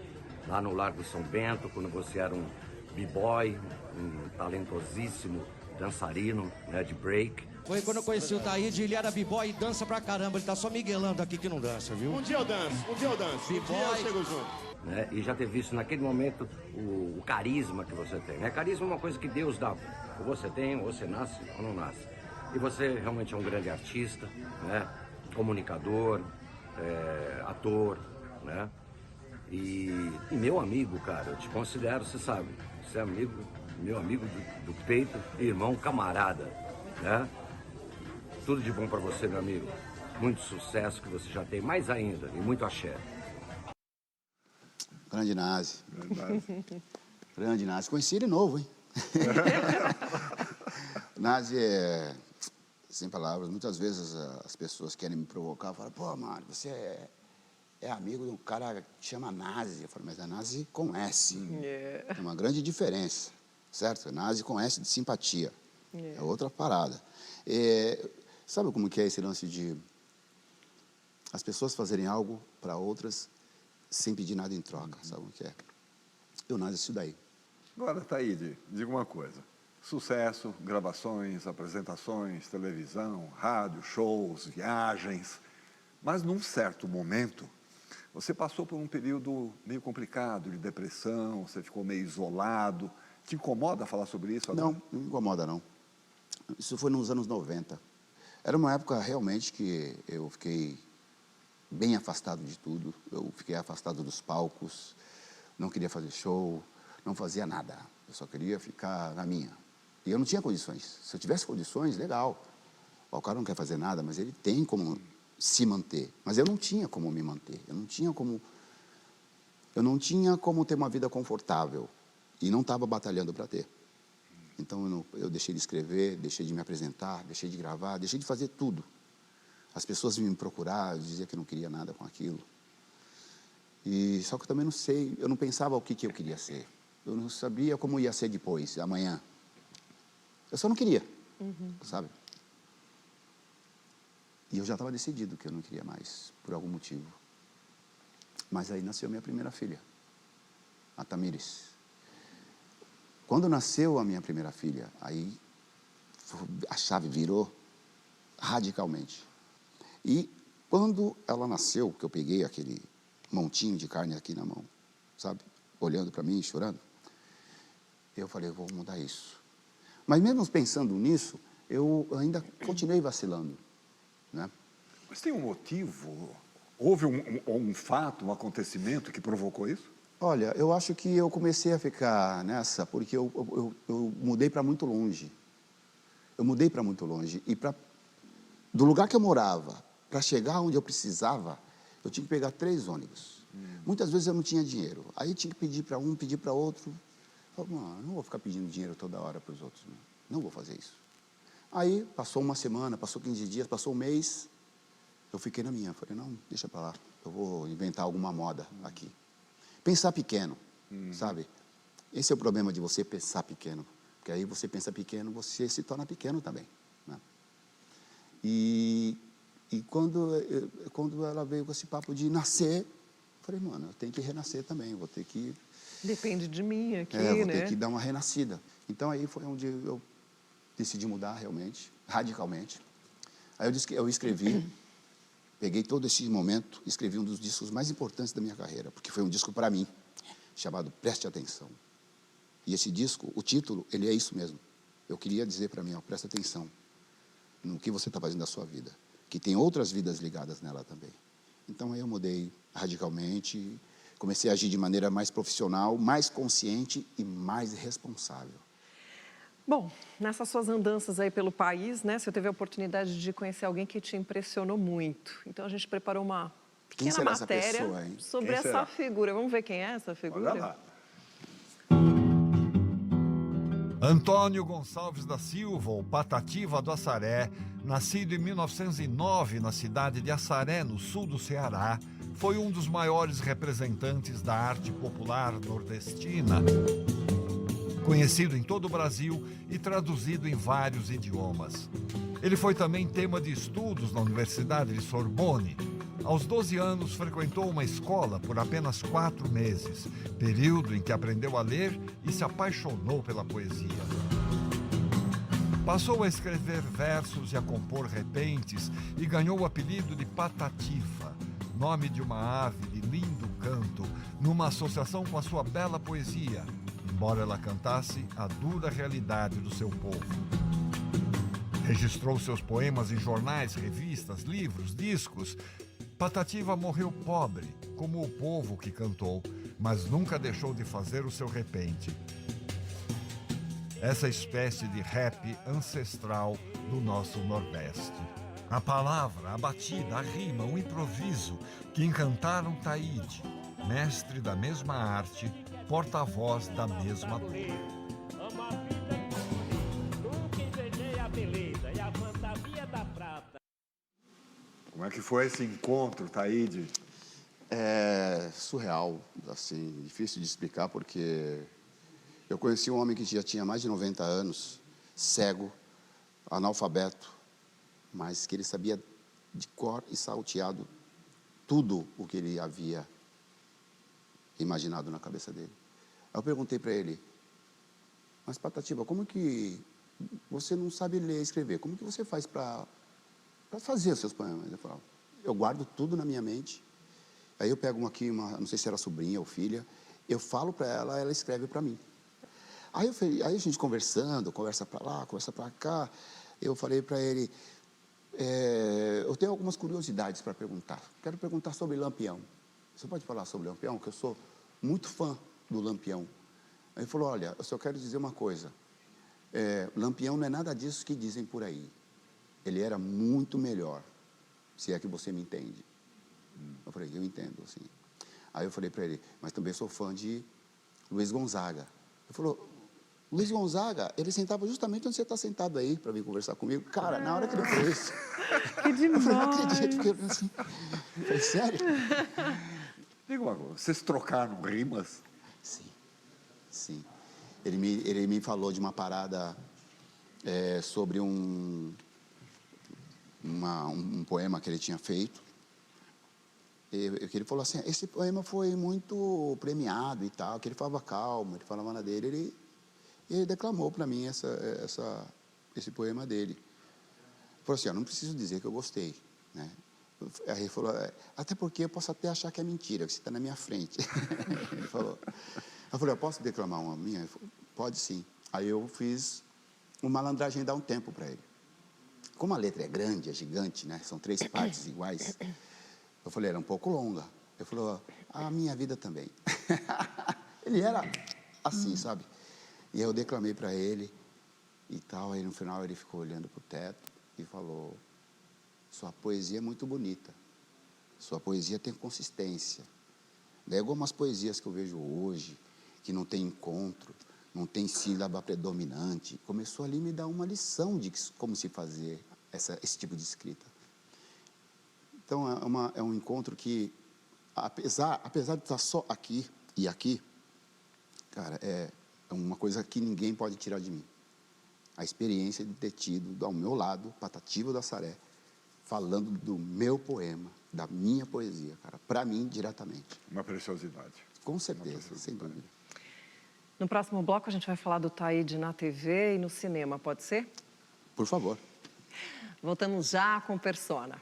Lá no Largo São Bento, quando você era um b-boy, um talentosíssimo dançarino, né, de break. Foi quando eu conheci o Taíde, ele era b-boy e dança pra caramba. Ele tá só miguelando aqui que não dança, viu? Um dia eu danço. Um dia eu B-boy. chego junto. Né? E já ter visto naquele momento o carisma que você tem, né? Carisma é uma coisa que Deus dá. Ou você tem, ou você nasce, ou não nasce. E você realmente é um grande artista, né? Comunicador, ator, né? E meu amigo, cara, eu te considero, você sabe, você é meu amigo do peito, irmão, camarada, né? Tudo de bom pra você, meu amigo. Muito sucesso que você já tem, mais ainda, e muito axé. Grande Nazi. Grande Nazi. Conheci ele novo, hein? Nazi é... Sem palavras. Muitas vezes as pessoas querem me provocar. Falam, pô, Mário, você é amigo de um cara que chama Nazi. Eu falo, mas a Nazi com S. Tem uma grande diferença, certo? Nazi com S de simpatia. É outra parada. Sabe como que é esse lance de as pessoas fazerem algo para outras sem pedir nada em troca, sabe o que é? Eu nasci isso daí. Agora, Taíde, diga uma coisa. Sucesso, gravações, apresentações, televisão, rádio, shows, viagens. Mas num certo momento, você passou por um período meio complicado de depressão, você ficou meio isolado. Te incomoda falar sobre isso agora? Não me incomoda, não. Isso foi nos anos 90. Era uma época realmente que eu fiquei bem afastado de tudo. Eu fiquei afastado dos palcos, não queria fazer show, não fazia nada. Eu só queria ficar na minha. E eu não tinha condições. Se eu tivesse condições, legal. O cara não quer fazer nada, mas ele tem como se manter. Mas eu não tinha como me manter. Eu não tinha como ter uma vida confortável. E não estava batalhando para ter. Então eu deixei de escrever, deixei de me apresentar, deixei de gravar, deixei de fazer tudo. As pessoas vinham me procurar, eu dizia que não queria nada com aquilo. Só que eu também não sei, eu não pensava o que eu queria ser. Eu não sabia como ia ser depois, amanhã. Eu só não queria, sabe? E eu já estava decidido que eu não queria mais, por algum motivo. Mas aí nasceu minha primeira filha, a Tamires. Quando nasceu a minha primeira filha, aí a chave virou radicalmente. E quando ela nasceu, que eu peguei aquele montinho de carne aqui na mão, sabe? Olhando para mim, chorando, eu falei, eu vou mudar isso. Mas mesmo pensando nisso, eu ainda continuei vacilando, né? Mas tem um motivo? Houve um fato, um acontecimento que provocou isso? Olha, eu acho que eu comecei a ficar nessa porque eu mudei para muito longe. Eu mudei para muito longe. E do lugar que eu morava, para chegar onde eu precisava, eu tinha que pegar 3 ônibus. Muitas vezes eu não tinha dinheiro. Aí tinha que pedir para um, pedir para outro. Eu falei, não vou ficar pedindo dinheiro toda hora para os outros. Não vou fazer isso. Aí passou uma semana, passou 15 dias, passou um mês. Eu fiquei na minha. Falei, não, deixa para lá. Eu vou inventar alguma moda aqui. Pensar pequeno, sabe? Esse é o problema de você pensar pequeno. Porque aí você pensa pequeno, você se torna pequeno também, né? E quando ela veio com esse papo de nascer, eu falei, mano, eu tenho que renascer também, vou ter que... Depende de mim aqui, vou né? ter que dar uma renascida. Então aí foi onde eu decidi mudar realmente, radicalmente. Aí eu escrevi, peguei todo esse momento, escrevi um dos discos mais importantes da minha carreira, porque foi um disco para mim, chamado Preste Atenção. E esse disco, o título, ele é isso mesmo. Eu queria dizer para mim, ó, presta atenção no que você está fazendo da sua vida, que tem outras vidas ligadas nela também. Então, aí eu mudei radicalmente, comecei a agir de maneira mais profissional, mais consciente e mais responsável. Bom, nessas suas andanças aí pelo país, né, você teve a oportunidade de conhecer alguém que te impressionou muito. Então, a gente preparou uma pequena será essa matéria pessoa, hein? sobre Quem essa será? figura. Vamos ver quem é essa figura? Olha lá. Antônio Gonçalves da Silva, ou Patativa do Assaré, nascido em 1909 na cidade de Assaré, no sul do Ceará, foi um dos maiores representantes da arte popular nordestina. Conhecido em todo o Brasil e traduzido em vários idiomas. Ele foi também tema de estudos na Universidade de Sorbonne. Aos 12 anos, frequentou uma escola por apenas 4 meses, período em que aprendeu a ler e se apaixonou pela poesia. Passou a escrever versos e a compor repentes e ganhou o apelido de Patativa, nome de uma ave de lindo canto, numa associação com a sua bela poesia, embora ela cantasse a dura realidade do seu povo. Registrou seus poemas em jornais, revistas, livros, discos. Patativa morreu pobre, como o povo que cantou, mas nunca deixou de fazer o seu repente. Essa espécie de rap ancestral do nosso Nordeste. A palavra, a batida, a rima, o improviso que encantaram Taíde, mestre da mesma arte, porta-voz da mesma dor. Como é que foi esse encontro, Taíde? É surreal, assim, difícil de explicar, porque eu conheci um homem que já tinha mais de 90 anos, cego, analfabeto, mas que ele sabia de cor e salteado tudo o que ele havia imaginado na cabeça dele. Aí eu perguntei para ele, mas Patativa, como que você não sabe ler e escrever? Como que você faz para fazer os seus poemas? Ele falou, eu guardo tudo na minha mente. Aí eu pego não sei se era sobrinha ou filha, eu falo para ela, ela escreve para mim. Aí a gente conversando, conversa para lá, conversa para cá, eu falei para ele, eu tenho algumas curiosidades para perguntar. Quero perguntar sobre Lampião. Você pode falar sobre Lampião? Que eu sou muito fã do Lampião. Aí ele falou, olha, eu só quero dizer uma coisa. Lampião não é nada disso que dizem por aí. Ele era muito melhor, se é que você me entende. Eu falei, eu entendo, assim. Aí eu falei para ele, mas também sou fã de Luiz Gonzaga. Ele falou, Luiz Gonzaga, ele sentava justamente onde você está sentado aí, para vir conversar comigo. Cara, na hora que ele falou isso, Que demais! eu falei, não acredito, porque eu assim, eu falei, sério? Diga uma coisa, vocês trocaram rimas? Sim, sim. Ele me falou de uma parada sobre um poema que ele tinha feito. Que ele falou assim, esse poema foi muito premiado e tal, que ele falava calmo, ele falava na dele, ele declamou para mim esse poema dele. Ele falou assim, eu não preciso dizer que eu gostei, né? Aí ele falou, até porque eu posso até achar que é mentira, que você está na minha frente. Ele falou. Eu falei, eu posso declamar uma minha? Ele falou, pode sim. Aí eu fiz uma malandragem dar um tempo para ele. Como a letra é grande, é gigante, né? São 3 partes iguais. Eu falei, era um pouco longa. Ele falou, a minha vida também. Ele era assim, sabe? E aí eu declamei para ele e tal. Aí no final ele ficou olhando para o teto e falou, sua poesia é muito bonita. Sua poesia tem consistência. Não é igual umas poesias que eu vejo hoje, que não tem encontro, não tem sílaba predominante. Começou ali a me dar uma lição de como se fazer esse tipo de escrita. Então, é um encontro que, apesar de estar só aqui e aqui, cara, é uma coisa que ninguém pode tirar de mim. A experiência de ter tido, ao meu lado, Patativa do Assaré, falando do meu poema, da minha poesia, cara, para mim, diretamente. Uma preciosidade. Com certeza, sem dúvida. No próximo bloco, a gente vai falar do Taíde na TV e no cinema, pode ser? Por favor. Voltamos já com Persona.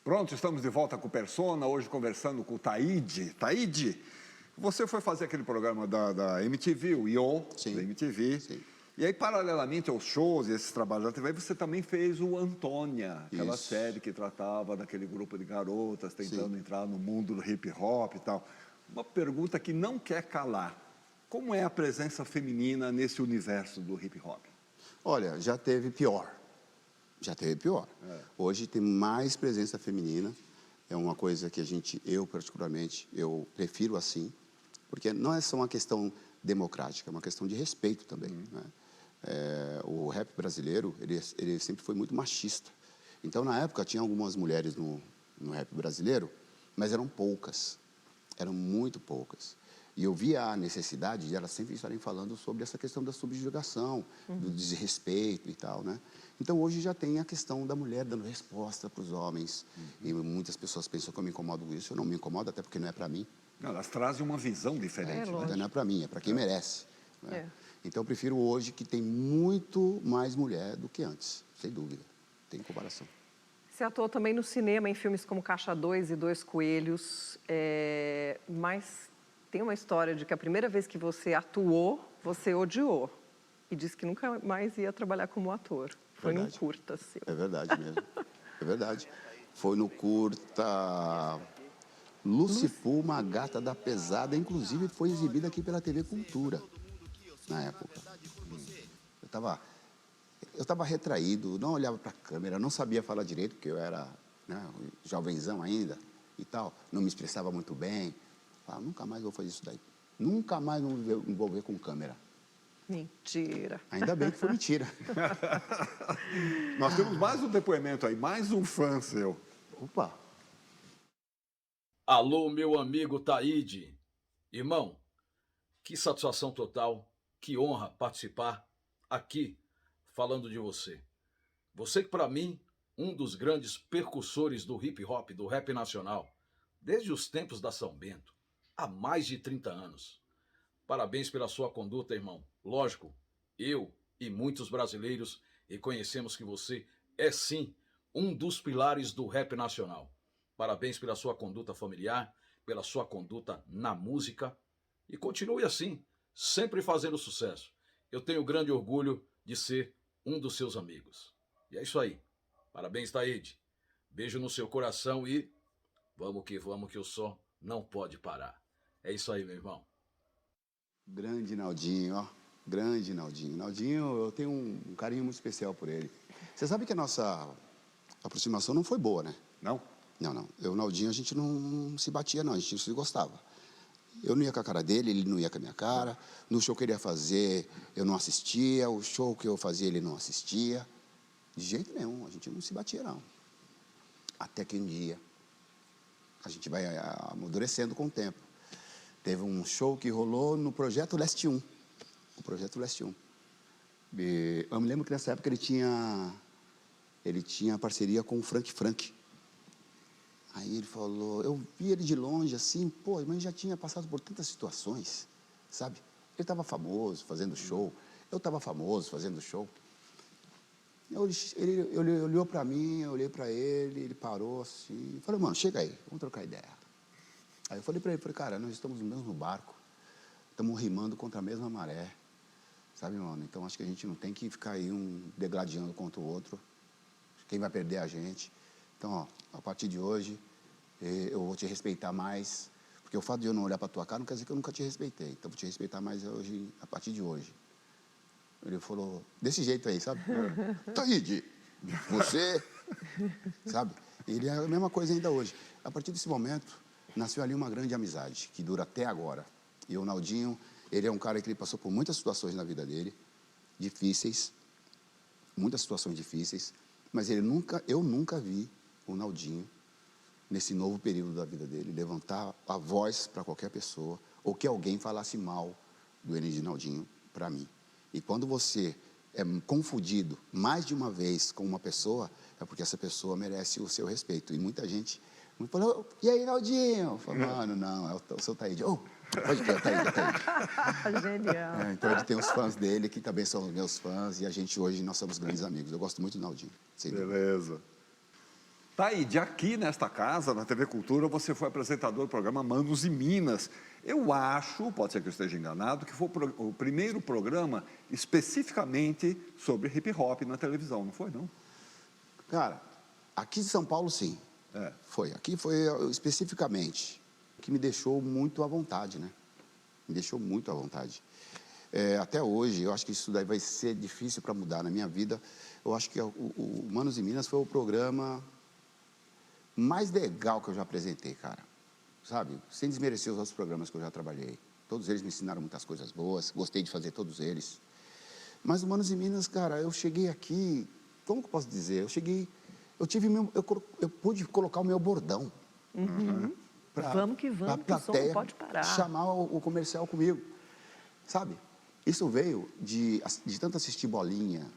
Pronto, estamos de volta com o Persona, hoje conversando com o Taíde. Taíde, você foi fazer aquele programa da MTV, o Yo, Sim. da MTV. Sim. E aí, paralelamente aos shows e esses trabalhos da TV, você também fez o Antônia, aquela Isso. série que tratava daquele grupo de garotas tentando entrar no mundo do hip hop e tal. Uma pergunta que não quer calar. Como é a presença feminina nesse universo do hip hop? Olha, já teve pior. Já teve pior. Hoje tem mais presença feminina. É uma coisa que eu particularmente, eu prefiro assim, porque não é só uma questão democrática, é uma questão de respeito também, né? O rap brasileiro, ele sempre foi muito machista. Então, na época, tinha algumas mulheres no rap brasileiro, mas eram poucas. Eram muito poucas. E eu via a necessidade de elas sempre estarem falando sobre essa questão da subjugação, do desrespeito e tal, né? Então, hoje já tem a questão da mulher dando resposta para os homens. E muitas pessoas pensam que eu me incomodo com isso. Eu não me incomodo, até porque não é para mim. Não, elas trazem uma visão diferente, né? Então, não é para mim, é para quem merece, né? É. Então, eu prefiro hoje que tem muito mais mulher do que antes, sem dúvida. Tem comparação. Você atuou também no cinema, em filmes como Caixa 2 e Dois Coelhos, mas tem uma história de que a primeira vez que você atuou, você odiou. E disse que nunca mais ia trabalhar como ator. Foi num Verdade. curta seu. É verdade mesmo. É verdade. Foi no curta Lucy Puma, a Gata da Pesada. Inclusive, foi exibida aqui pela TV Cultura, na época. Eu estava retraído, não olhava para a câmera, não sabia falar direito, porque eu era, né, jovenzão ainda e tal. Não me expressava muito bem. Falava, nunca mais vou fazer isso daí. Nunca mais vou me envolver com câmera. Mentira. Ainda bem que foi mentira. Nós temos mais um depoimento aí, mais um fã seu. Opa! Alô, meu amigo Taíde. Irmão, que satisfação total, que honra participar aqui falando de você. Você que, para mim, um dos grandes percussores do hip hop, do rap nacional, desde os tempos da São Bento, há mais de 30 anos. Parabéns pela sua conduta, irmão. Lógico, eu e muitos brasileiros reconhecemos que você é, sim, um dos pilares do rap nacional. Parabéns pela sua conduta familiar, pela sua conduta na música. E continue assim, sempre fazendo sucesso. Eu tenho grande orgulho de ser um dos seus amigos. E é isso aí. Parabéns, Taíde. Beijo no seu coração e vamos que o som não pode parar. É isso aí, meu irmão. Grande Naldinho, ó. Grande Naldinho. Naldinho, eu tenho um carinho muito especial por ele. Você sabe que a nossa aproximação não foi boa, né? Não? Não. Eu e o Naldinho, a gente não se batia, não. A gente não se gostava. Eu não ia com a cara dele, ele não ia com a minha cara. No show que ele ia fazer, eu não assistia. O show que eu fazia, ele não assistia. De jeito nenhum, a gente não se batia, não. Até que um dia, a gente vai amadurecendo com o tempo. Teve um show que rolou no Projeto Leste 1. O Projeto Leste 1. Eu me lembro que nessa época ele tinha parceria com o Frank. Aí ele falou, eu vi ele de longe assim, pô, mas já tinha passado por tantas situações, sabe? Ele estava famoso fazendo show, eu estava famoso fazendo show. Ele olhou para mim, eu olhei para ele parou assim, falei, mano, chega aí, vamos trocar ideia. Aí eu falei para ele, cara, nós estamos no mesmo barco, estamos rimando contra a mesma maré, sabe, mano? Então acho que a gente não tem que ficar aí degladiando contra o outro, quem vai perder é a gente. Então, ó, a partir de hoje, eu vou te respeitar mais, porque o fato de eu não olhar para tua cara não quer dizer que eu nunca te respeitei, então vou te respeitar mais hoje, a partir de hoje. Ele falou, desse jeito aí, sabe? Taíde, você, sabe? Ele é a mesma coisa ainda hoje. A partir desse momento, nasceu ali uma grande amizade, que dura até agora. E o Naldinho, ele é um cara que ele passou por muitas situações na vida dele, difíceis, muitas situações difíceis, mas eu nunca vi o Naldinho, nesse novo período da vida dele, levantar a voz para qualquer pessoa, ou que alguém falasse mal do Naldinho para mim. E quando você é confundido mais de uma vez com uma pessoa, é porque essa pessoa merece o seu respeito. E muita gente me falou, e aí, Naldinho? Eu falei, mano, não, é o seu Taíde. Oh, pode ter, é o Taíde. Genial. Então ele tem os fãs dele, que também são os meus fãs, e a gente hoje, nós somos grandes amigos. Eu gosto muito do Naldinho. Sem dúvida. Beleza. Taíde, aqui nesta casa, na TV Cultura, você foi apresentador do programa Manos e Minas. Eu acho, pode ser que eu esteja enganado, que foi o primeiro programa especificamente sobre hip hop na televisão, não foi, não? Cara, aqui em São Paulo, sim. Foi. Aqui foi especificamente, que me deixou muito à vontade, né? Me deixou muito à vontade. Até hoje, eu acho que isso daí vai ser difícil para mudar na minha vida. Eu acho que o Manos e Minas foi o programa mais legal que eu já apresentei, cara. Sabe? Sem desmerecer os outros programas que eu já trabalhei. Todos eles me ensinaram muitas coisas boas, gostei de fazer todos eles. Mas o Manos e Minas, cara, eu cheguei aqui, como que eu posso dizer? Eu pude colocar o meu bordão. Vamos que vamos, que o som não pode parar. Chamar o comercial comigo, sabe? Isso veio de tanto assistir Bolinha,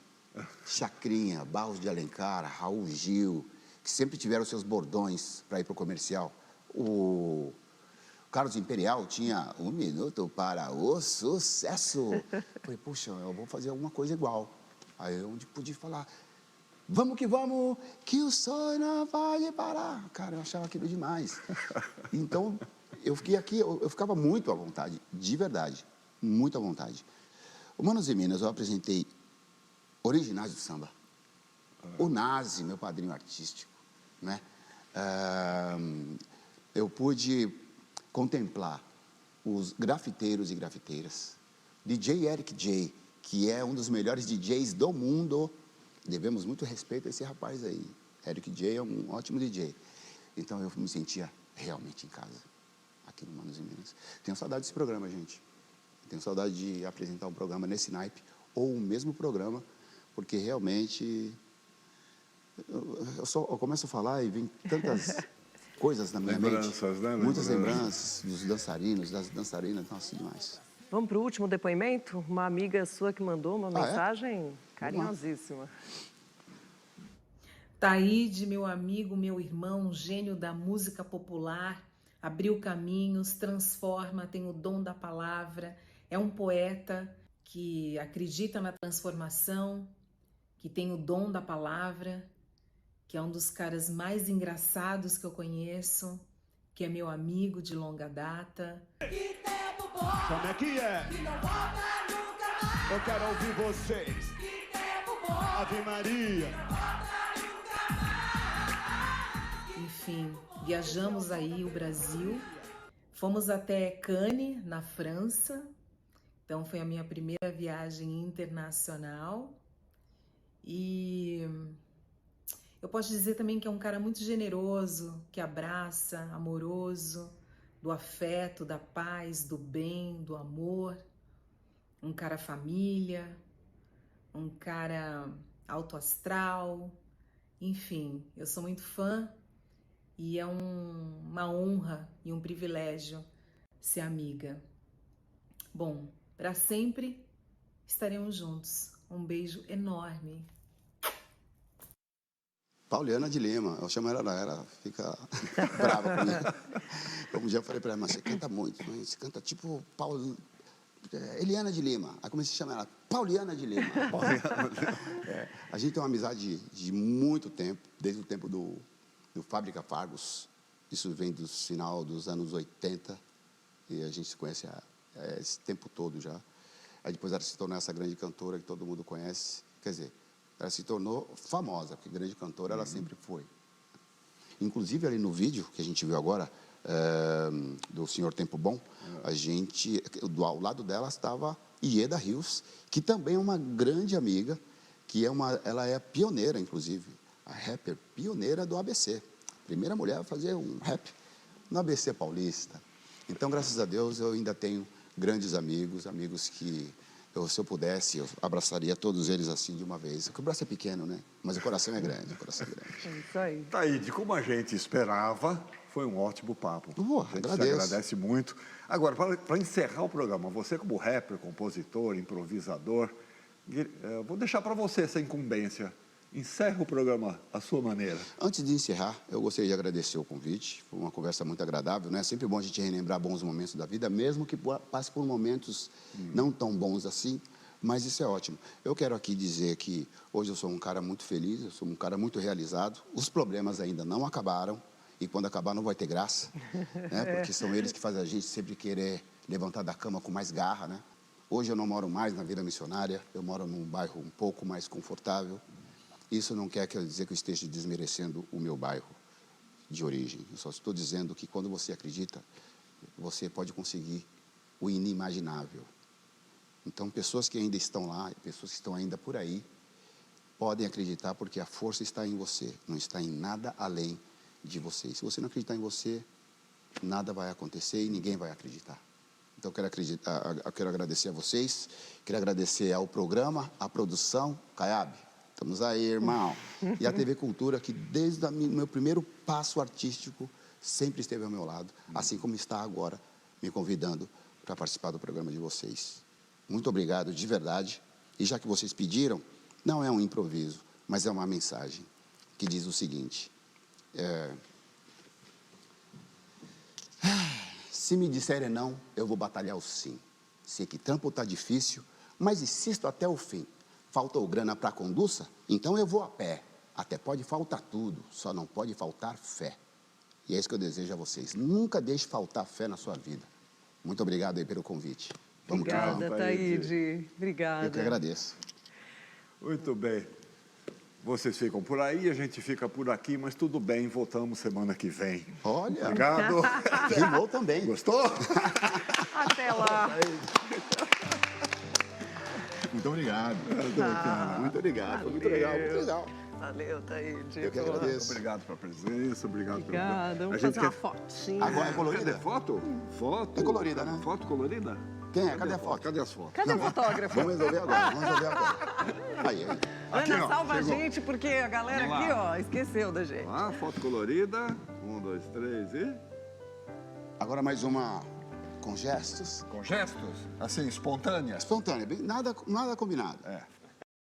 Chacrinha, Barros de Alencar, Raul Gil, que sempre tiveram seus bordões para ir para o comercial. O Carlos Imperial tinha 1 minuto para o sucesso. Falei, puxa, eu vou fazer alguma coisa igual. Aí eu pude falar, vamos, que o sonho não pode parar. Cara, eu achava aquilo demais. Então, eu fiquei aqui, eu ficava muito à vontade, de verdade, muito à vontade. O Manos e Minas, eu apresentei originais do samba. O Nazi, meu padrinho artístico, né? Eu pude contemplar os grafiteiros e grafiteiras. DJ Eric J, que é um dos melhores DJs do mundo. Devemos muito respeito a esse rapaz aí. Eric J é um ótimo DJ. Então, eu me sentia realmente em casa, aqui no Manos e Minas. Tenho saudade desse programa, gente. Tenho saudade de apresentar um programa nesse naipe, ou o mesmo programa, porque realmente eu começo a falar e vem tantas coisas na minha mente. Né? Muitas lembranças dos dançarinos, das dançarinas, nossa, demais. Vamos para o último depoimento? Uma amiga sua que mandou uma mensagem carinhosíssima. Taíde, meu amigo, meu irmão, gênio da música popular, abriu caminhos, transforma, tem o dom da palavra, é um poeta que acredita na transformação, que tem o dom da palavra, que é um dos caras mais engraçados que eu conheço, que é meu amigo de longa data. Como é que é? Eu quero ouvir vocês. Ave Maria. Enfim, viajamos aí o Brasil, fomos até Cannes, na França. Então foi a minha primeira viagem internacional. E eu posso dizer também que é um cara muito generoso, que abraça, amoroso, do afeto, da paz, do bem, do amor. Um cara família, um cara alto astral. Enfim, eu sou muito fã e é uma honra e um privilégio ser amiga. Bom, para sempre estaremos juntos. Um beijo enorme. Pauliana de Lima, eu chamo ela fica brava comigo. Um dia eu falei para ela, mas você canta muito, né? Você canta tipo Eliana de Lima. Aí comecei a chamar ela Pauliana de Lima. A gente tem uma amizade de muito tempo, desde o tempo do Fábrica Fargos. Isso vem do final dos anos 80 e a gente se conhece há esse tempo todo já. Aí depois ela se tornou essa grande cantora que todo mundo conhece. Quer dizer, ela se tornou famosa, porque grande cantora ela sempre foi. Inclusive, ali no vídeo que a gente viu agora, do Senhor Tempo Bom, ao lado dela estava Ieda Rios, que também é uma grande amiga, ela é pioneira, inclusive, a rapper pioneira do ABC. Primeira mulher a fazer um rap no ABC paulista. Então, graças a Deus, eu ainda tenho grandes amigos que se eu pudesse, eu abraçaria todos eles assim de uma vez. Porque o braço é pequeno, né? Mas o coração é grande, É isso aí. Taíde, como a gente esperava, foi um ótimo papo. A gente te agradece muito. Agora, para encerrar o programa, você como rapper, compositor, improvisador, Vou deixar para você essa incumbência. Encerra o programa à sua maneira. Antes de encerrar, eu gostaria de agradecer o convite. Foi uma conversa muito agradável, né? É sempre bom a gente relembrar bons momentos da vida, mesmo que passe por momentos não tão bons assim, mas isso é ótimo. Eu quero aqui dizer que hoje eu sou um cara muito feliz, eu sou um cara muito realizado. Os problemas ainda não acabaram e quando acabar não vai ter graça, né? Porque são eles que fazem a gente sempre querer levantar da cama com mais garra, né? Hoje eu não moro mais na Vila Missionária, eu moro num bairro um pouco mais confortável. Isso não quer dizer que eu esteja desmerecendo o meu bairro de origem. Eu só estou dizendo que quando você acredita, você pode conseguir o inimaginável. Então, pessoas que ainda estão lá, pessoas que estão ainda por aí, podem acreditar porque a força está em você, não está em nada além de você. E se você não acreditar em você, nada vai acontecer e ninguém vai acreditar. Então, eu quero agradecer a vocês, quero agradecer ao programa, à produção, Caiabe. Estamos aí, irmão. E a TV Cultura, que desde o meu primeiro passo artístico, sempre esteve ao meu lado, assim como está agora, me convidando para participar do programa de vocês. Muito obrigado, de verdade. E já que vocês pediram, não é um improviso, mas é uma mensagem que diz o seguinte. Se me disserem não, eu vou batalhar o sim. Sei que trampo está difícil, mas insisto até o fim. Faltou grana para a conduça? Então eu vou a pé. Até pode faltar tudo, só não pode faltar fé. E é isso que eu desejo a vocês. Nunca deixe faltar fé na sua vida. Muito obrigado aí pelo convite. Vamos Obrigada, Taíde. Obrigada. Eu que agradeço. Muito bem. Vocês ficam por aí, a gente fica por aqui, mas tudo bem, voltamos semana que vem. Olha. Obrigado. Rimou também. Gostou? Até lá. Muito obrigado. Muito obrigado. Foi muito legal, muito legal. Valeu, Taíde. Eu que agradeço. Obrigado pela presença, obrigado Obrigada. pelo... Vamos fazer uma fotinha. Agora é colorida? Cadê foto? Foto? É colorida, né? Foto colorida? Quem é? Cadê a foto? Cadê as fotos? Cadê o fotógrafo? Vamos resolver agora. Aí. Aqui, Ana, ó, salva a chegou. gente, porque a galera Vamos aqui, lá. ó, esqueceu da gente. Lá, foto colorida. 1, 2, 3 e... Agora mais uma com gestos. Com gestos? Assim, espontânea? Espontânea, nada combinado. É.